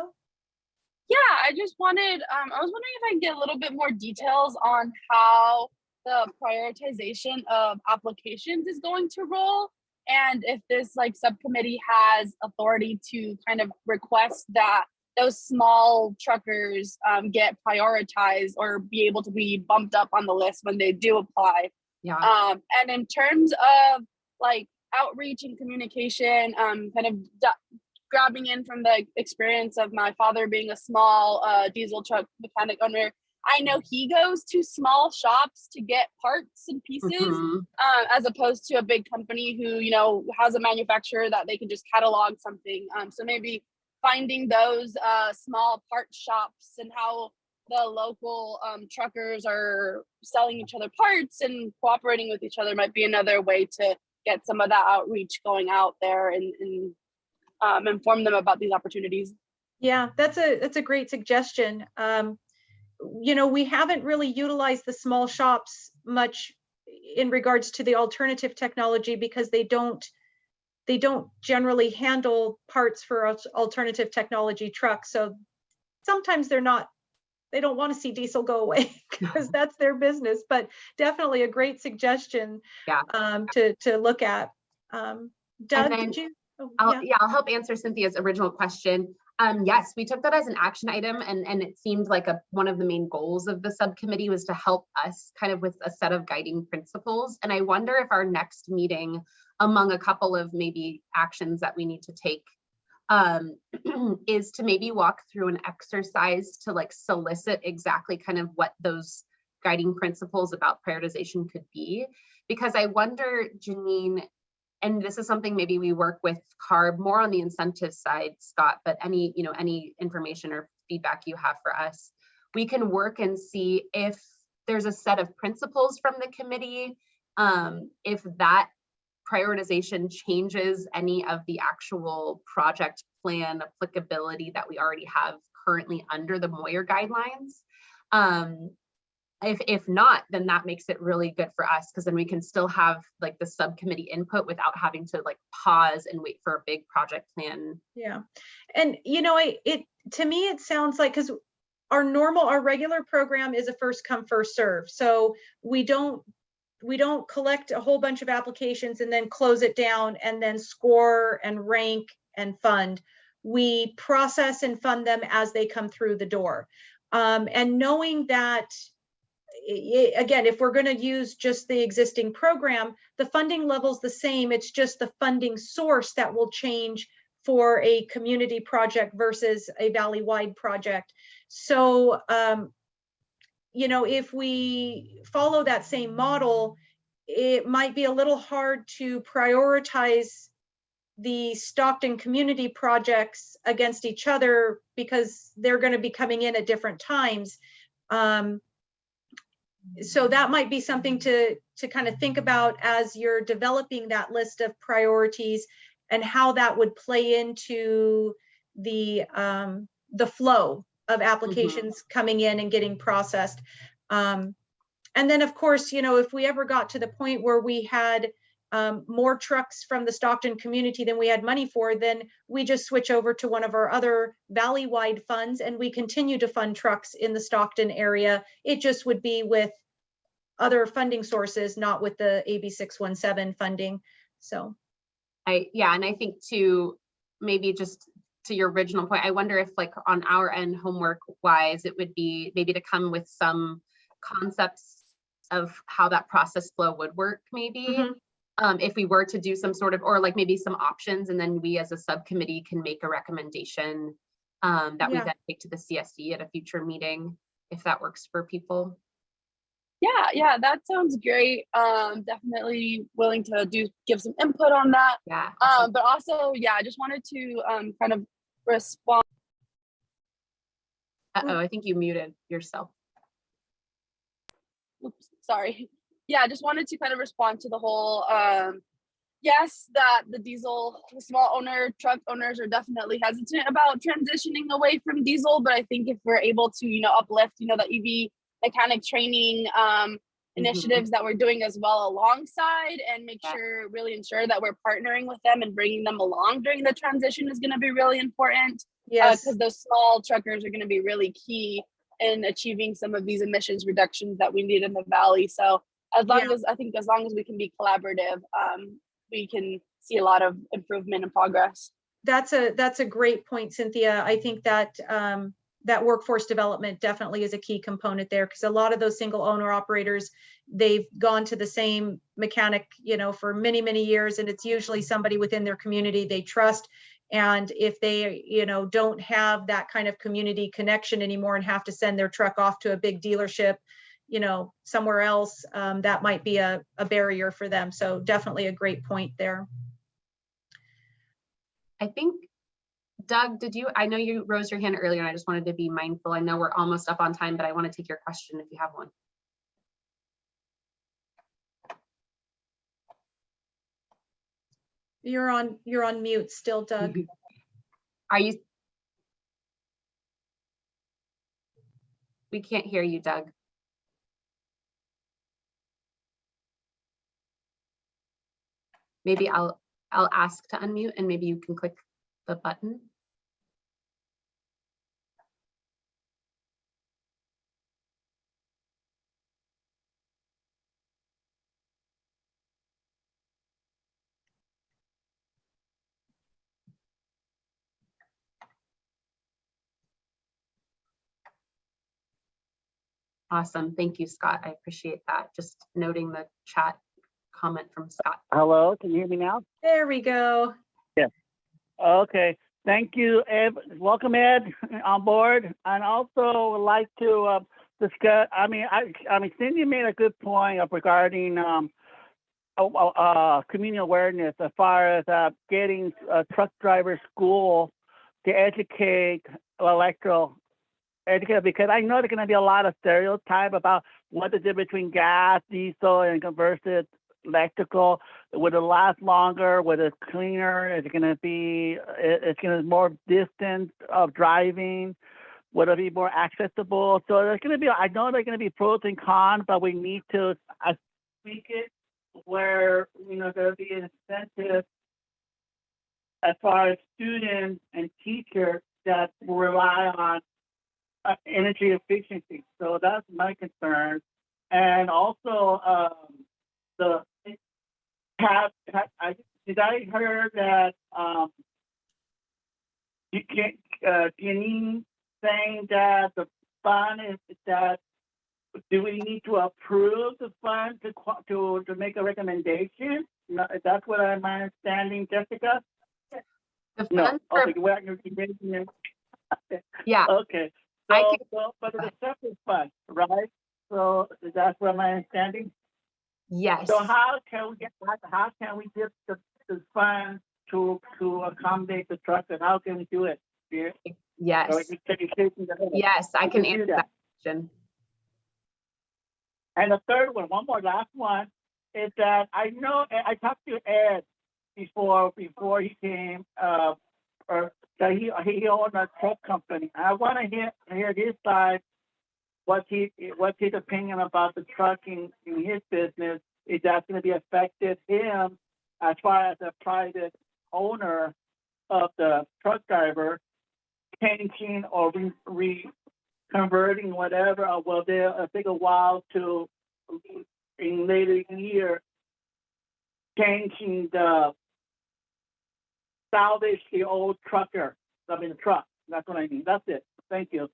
Speaker 4: Yeah, I just wanted, I was wondering if I could get a little bit more details on how the prioritization of applications is going to roll, and if this subcommittee has authority to kind of request that those small truckers get prioritized or be able to be bumped up on the list when they do apply.
Speaker 2: Yeah.
Speaker 4: And in terms of outreach and communication, kind of grabbing in from the experience of my father being a small diesel truck mechanic owner, I know he goes to small shops to get parts and pieces, as opposed to a big company who, has a manufacturer that they can just catalog something. So maybe finding those small part shops and how the local truckers are selling each other parts and cooperating with each other might be another way to get some of that outreach going out there and inform them about these opportunities.
Speaker 12: Yeah, that's a great suggestion. We haven't really utilized the small shops much in regards to the alternative technology because they don't generally handle parts for alternative technology trucks. So sometimes they don't want to see diesel go away because that's their business, but definitely a great suggestion to look at. Doug, did you?
Speaker 2: I'll help answer Cynthia's original question. Yes, we took that as an action item, and it seemed like one of the main goals of the subcommittee was to help us kind of with a set of guiding principles. And I wonder if our next meeting, among a couple of maybe actions that we need to take, is to maybe walk through an exercise to solicit exactly kind of what those guiding principles about prioritization could be. Because I wonder, Janine, and this is something maybe we work with CARB more on the incentive side, Scott, but any information or feedback you have for us, we can work and see if there's a set of principles from the committee, if that prioritization changes any of the actual project plan applicability that we already have currently under the Moyer guidelines. If not, then that makes it really good for us, because then we can still have the subcommittee input without having to pause and wait for a big project plan.
Speaker 12: Yeah, and to me it sounds like, because our regular program is a first come first serve, so we don't collect a whole bunch of applications and then close it down and then score and rank and fund. We process and fund them as they come through the door, and knowing that, again, if we're going to use just the existing program, the funding level's the same. It's just the funding source that will change for a community project versus a valley-wide project. So, if we follow that same model, it might be a little hard to prioritize the Stockton community projects against each other because they're going to be coming in at different times. So that might be something to kind of think about as you're developing that list of priorities and how that would play into the flow of applications coming in and getting processed. And then, of course, if we ever got to the point where we had more trucks from the Stockton community than we had money for, then we just switch over to one of our other valley-wide funds and we continue to fund trucks in the Stockton area. It just would be with other funding sources, not with the AB 617 funding. So
Speaker 2: and I think too, maybe just to your original point, I wonder if on our end, homework wise, it would be maybe to come with some concepts of how that process flow would work, maybe. If we were to do some sort of, or maybe some options, and then we as a subcommittee can make a recommendation that we then take to the CSC at a future meeting, if that works for people.
Speaker 4: Yeah, that sounds great. Definitely willing to give some input on that.
Speaker 2: Yeah.
Speaker 4: But also, I just wanted to kind of respond.
Speaker 2: I think you muted yourself.
Speaker 4: Oops, sorry. Yeah, I just wanted to kind of respond to the whole yes, the small truck owners are definitely hesitant about transitioning away from diesel, but I think if we're able to, uplift, the EV mechanic training initiatives that we're doing as well alongside, and really ensure that we're partnering with them and bringing them along during the transition is going to be really important.
Speaker 12: Yes.
Speaker 4: Because those small truckers are going to be really key in achieving some of these emissions reductions that we need in the valley. So as long as we can be collaborative, we can see a lot of improvement and progress.
Speaker 12: That's a great point, Cynthia. I think that that workforce development definitely is a key component there, because a lot of those single owner operators, they've gone to the same mechanic, for many, many years, and it's usually somebody within their community they trust. And if they, don't have that kind of community connection anymore and have to send their truck off to a big dealership, somewhere else, that might be a barrier for them. So definitely a great point there.
Speaker 2: I think, Doug, I know you rose your hand earlier and I just wanted to be mindful. I know we're almost up on time, but I want to take your question if you have one.
Speaker 12: You're on mute still, Doug.
Speaker 2: Are you? We can't hear you, Doug. Maybe I'll ask to unmute and maybe you can click the button. Awesome. Thank you, Scott. I appreciate that. Just noting the chat comment from Scott.
Speaker 3: Hello, can you hear me now?
Speaker 12: There we go.
Speaker 3: Yes. Okay. Thank you, Ed. Welcome, Ed, on board. And also would like to discuss. Cindy made a good point regarding community awareness as far as getting a truck driver school to educate because I know there's going to be a lot of stereotype about what the difference between gas, diesel, and converted electrical. Would it last longer? Would it cleaner? Is it going to be? It's going to be more distance of driving. Would it be more accessible? So there's going to be. I know there's going to be pros and cons, but we need to tweak it where there'll be an incentive as far as students and teachers that rely on energy efficiency. So that's my concern. And also, did I heard that Janine saying that the fund is that, do we need to approve the fund to make a recommendation? No, that's what I'm understanding, Jessica? No. Okay.
Speaker 2: Yeah.
Speaker 3: Okay. But it's a separate fund, right? So that's what my understanding.
Speaker 2: Yes.
Speaker 3: So how can we get the fund to accommodate the truck, and how can we do it? Yeah.
Speaker 2: Yes. Yes, I can answer that question.
Speaker 3: And the third one last one, is that I know I talked to Ed before he came, or that he owned a truck company. I want to hear his side. What's his opinion about the trucking in his business? Is that going to be affected him as far as a private owner of the truck driver changing or converting whatever, or will they take a while to in later year changing salvage the old truck. That's what I mean. That's it. Thank you.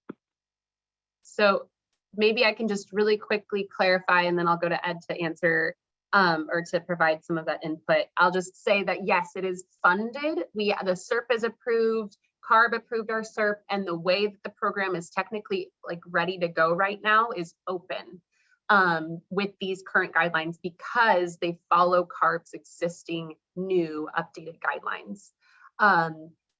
Speaker 2: So maybe I can just really quickly clarify, and then I'll go to Ed to answer or to provide some of that input. I'll just say that yes, it is funded. The SERP is approved, CARB approved our SERP, and the way that the program is technically ready to go right now is open with these current guidelines because they follow CARB's existing new updated guidelines.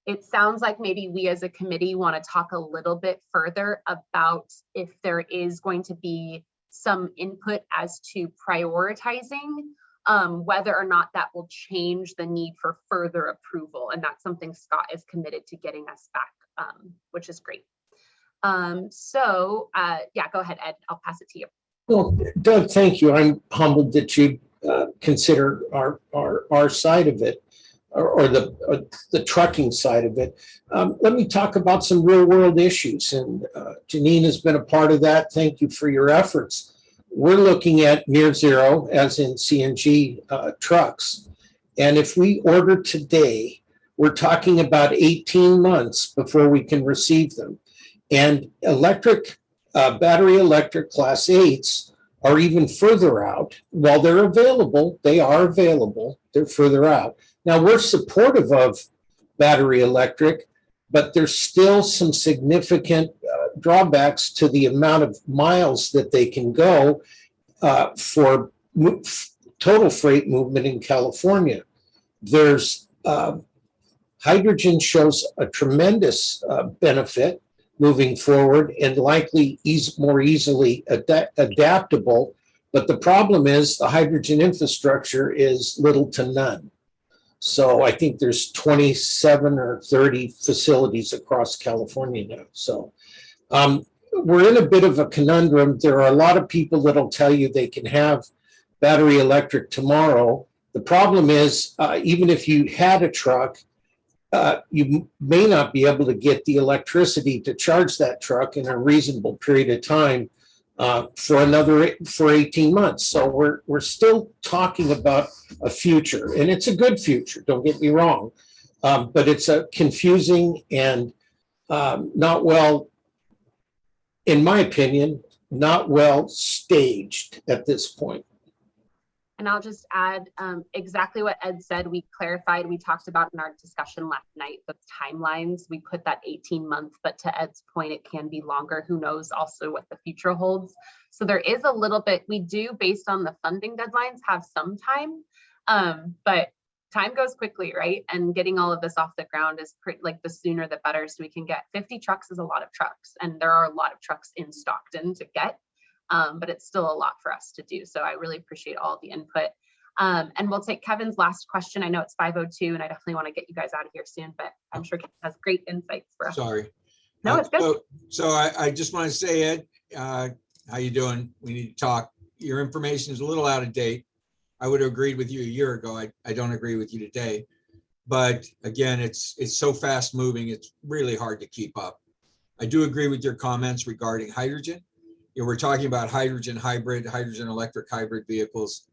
Speaker 2: It sounds like maybe we as a committee want to talk a little bit further about if there is going to be some input as to prioritizing whether or not that will change the need for further approval. And that's something Scott is committed to getting us back, which is great. Yeah, go ahead, Ed. I'll pass it to you.
Speaker 14: Well, Doug, thank you. I'm humbled that you consider our side of it, or the trucking side of it. Let me talk about some real world issues, and Janine has been a part of that. Thank you for your efforts. We're looking at near zero, as in CNG trucks. And if we order today, we're talking about 18 months before we can receive them. And battery electric class 8s are even further out. While they're available, they are available, they're further out. Now, we're supportive of battery electric, but there's still some significant drawbacks to the amount of miles that they can go for total freight movement in California. There's hydrogen shows a tremendous benefit moving forward and likely more easily adaptable. But the problem is the hydrogen infrastructure is little to none. So I think there's 27 or 30 facilities across California now. So we're in a bit of a conundrum. There are a lot of people that'll tell you they can have battery electric tomorrow. The problem is, even if you had a truck, you may not be able to get the electricity to charge that truck in a reasonable period of time for 18 months. So we're still talking about a future, and it's a good future, don't get me wrong, but it's a confusing and not well, in my opinion, not well staged at this point.
Speaker 2: And I'll just add exactly what Ed said. We clarified, we talked about in our discussion last night, the timelines. We put that 18 months, but to Ed's point, it can be longer. Who knows also what the future holds. So there is a little bit, we do, based on the funding deadlines, have some time, but time goes quickly, right? And getting all of this off the ground is pretty, like, the sooner the better. So we can get 50 trucks is a lot of trucks, and there are a lot of trucks in Stockton to get. But it's still a lot for us to do. So I really appreciate all the input. And we'll take Kevin's last question. I know it's 5:02 and I definitely want to get you guys out of here soon, but I'm sure Kevin has great insights for us.
Speaker 13: Sorry.
Speaker 2: No, it's good.
Speaker 13: So I just want to say, Ed, how you doing? We need to talk. Your information is a little out of date. I would have agreed with you a year ago. I don't agree with you today. But again, it's so fast moving, it's really hard to keep up. I do agree with your comments regarding hydrogen. We're talking about hydrogen electric hybrid vehicles.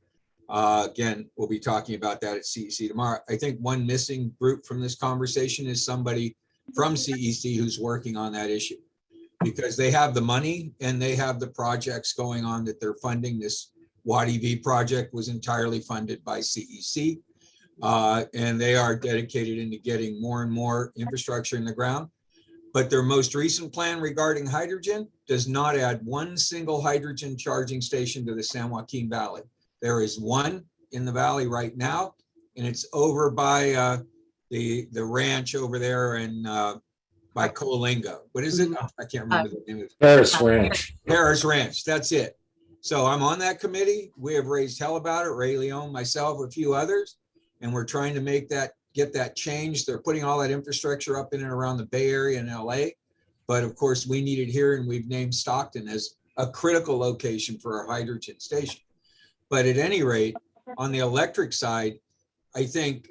Speaker 13: Again, we'll be talking about that at CEC tomorrow. I think one missing group from this conversation is somebody from CEC who's working on that issue, because they have the money and they have the projects going on that they're funding. This Watt EV project was entirely funded by CEC, and they are dedicated into getting more and more infrastructure in the ground. But their most recent plan regarding hydrogen does not add one single hydrogen charging station to the San Joaquin Valley. There is one in the valley right now, and it's over by the ranch over there and by Coalinga. What is it? I can't remember the name of it.
Speaker 14: Harris Ranch.
Speaker 13: Harris Ranch, that's it. So I'm on that committee. We have raised hell about it, Ray Leon, myself, a few others, and we're trying to get that changed. They're putting all that infrastructure up in and around the Bay Area and LA. But of course we need it here, and we've named Stockton as a critical location for our hydrogen station. But at any rate, on the electric side, I think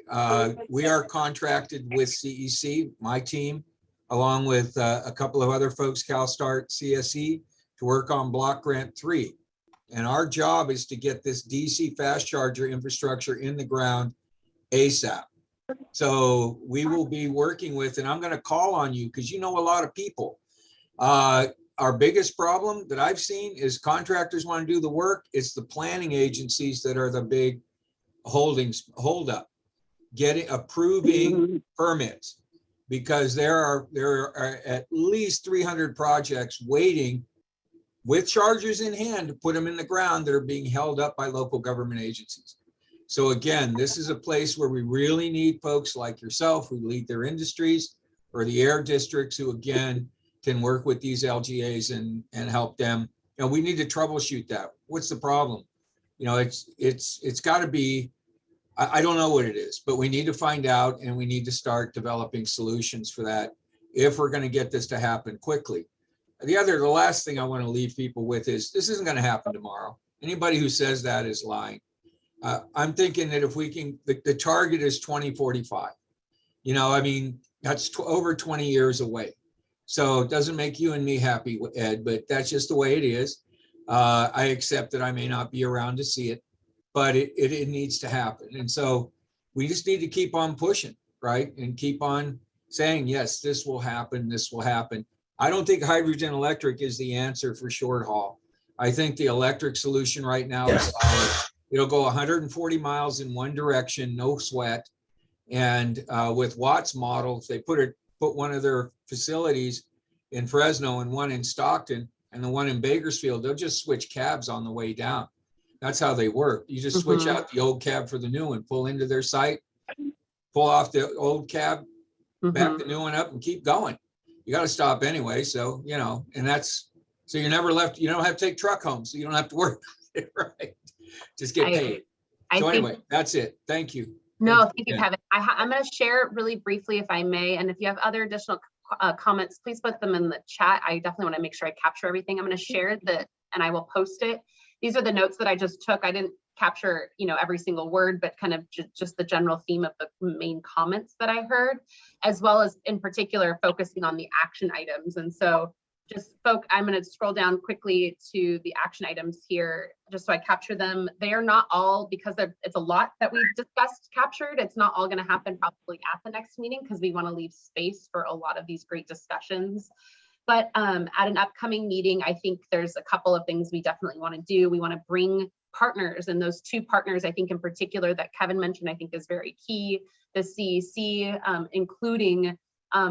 Speaker 13: we are contracted with CEC, my team, along with a couple of other folks, CalSTART, CSC, to work on Block Grant 3. And our job is to get this DC fast charger infrastructure in the ground ASAP. So we will be working with, and I'm going to call on you because you know a lot of people. Our biggest problem that I've seen is contractors want to do the work. It's the planning agencies that are the big hold up, approving permits, because there are at least 300 projects waiting with chargers in hand to put them in the ground that are being held up by local government agencies. So again, this is a place where we really need folks like yourself who lead their industries, or the air districts who again can work with these LGAs and help them. We need to troubleshoot that. What's the problem? You know, it's got to be, I don't know what it is, but we need to find out, and we need to start developing solutions for that if we're going to get this to happen quickly. The last thing I want to leave people with is this isn't going to happen tomorrow. Anybody who says that is lying. I'm thinking that if we can, the target is 2045. You know, I mean, that's over 20 years away. So it doesn't make you and me happy, Ed, but that's just the way it is. I accept that I may not be around to see it, but it needs to happen. And so we just need to keep on pushing, right? And keep on saying, yes, this will happen, this will happen. I don't think hydrogen electric is the answer for short haul. I think the electric solution right now is solid. It'll go 140 miles in one direction, no sweat. And with Watt's model, if they put one of their facilities in Fresno and one in Stockton and the one in Bakersfield, they'll just switch cabs on the way down. That's how they work. You just switch out the old cab for the new one, pull into their site, pull off the old cab, back the new one up, and keep going. You got to stop anyway. So, you know, and that's, so you're never left, you don't have to take truck home, so you don't have to work, right? Just get paid. So anyway, that's it. Thank you.
Speaker 2: No, thank you, Kevin. I'm going to share really briefly, if I may, and if you have other additional comments, please put them in the chat. I definitely want to make sure I capture everything. I'm going to share and I will post it. These are the notes that I just took. I didn't capture, you know, every single word, but kind of just the general theme of the main comments that I heard, as well as in particular focusing on the action items. And so I'm going to scroll down quickly to the action items here, just so I capture them. They are not all, because it's a lot that we've discussed captured. It's not all going to happen probably at the next meeting, because we want to leave space for a lot of these great discussions. But at an upcoming meeting, I think there's a couple of things we definitely want to do. We want to bring partners, and those two partners, I think in particular that Kevin mentioned, I think is very key. The CEC, including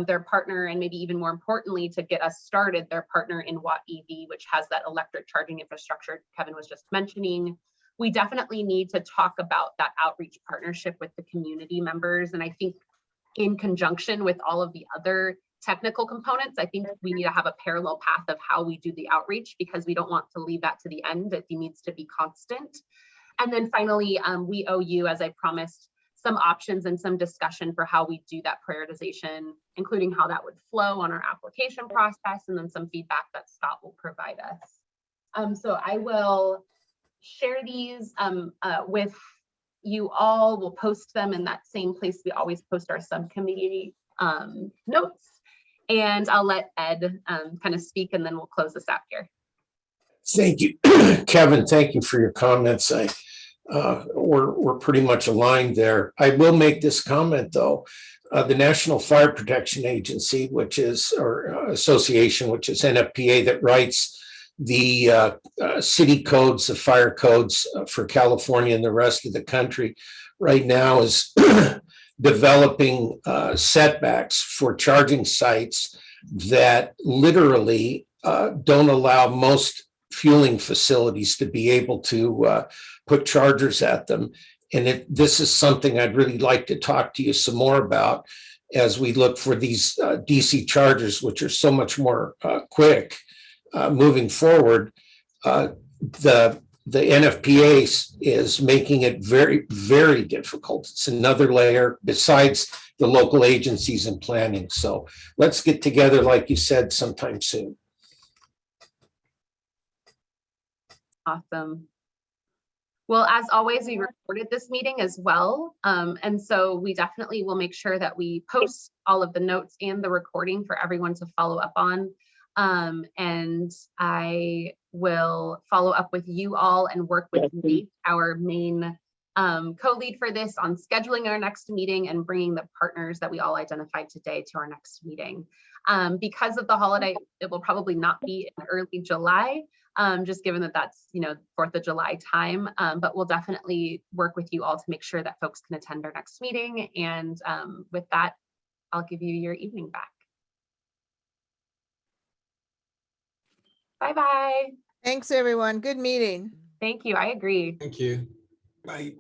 Speaker 2: their partner, and maybe even more importantly, to get us started, their partner in Watt EV, which has that electric charging infrastructure Kevin was just mentioning. We definitely need to talk about that outreach partnership with the community members. And I think in conjunction with all of the other technical components, I think we need to have a parallel path of how we do the outreach, because we don't want to leave that to the end. It needs to be constant. And then finally, we owe you, as I promised, some options and some discussion for how we do that prioritization, including how that would flow on our application process, and then some feedback that Scott will provide us. So I will share these with you all. We'll post them in that same place we always post our subcommittee notes. And I'll let Ed kind of speak, and then we'll close this out here.
Speaker 14: Thank you, Kevin. Thank you for your comments. We're pretty much aligned there. I will make this comment though. The National Fire Protection Agency, association, which is NFPA, that writes the city codes, the fire codes for California and the rest of the country, right now is developing setbacks for charging sites that literally don't allow most fueling facilities to be able to put chargers at them. And this is something I'd really like to talk to you some more about as we look for these DC chargers, which are so much more quick moving forward. The NFPA is making it very, very difficult. It's another layer besides the local agencies and planning. So let's get together, like you said, sometime soon.
Speaker 2: Awesome. Well, as always, we recorded this meeting as well. And so we definitely will make sure that we post all of the notes and the recording for everyone to follow up on. And I will follow up with you all and work with Nate, our main co-lead for this, on scheduling our next meeting and bringing the partners that we all identified today to our next meeting. Because of the holiday, it will probably not be in early July, just given that that's, 4th of July time, but we'll definitely work with you all to make sure that folks can attend our next meeting. And with that, I'll give you your evening back. Bye-bye.
Speaker 1: Thanks, everyone. Good meeting.
Speaker 2: Thank you. I agree.
Speaker 13: Thank you.
Speaker 5: Bye.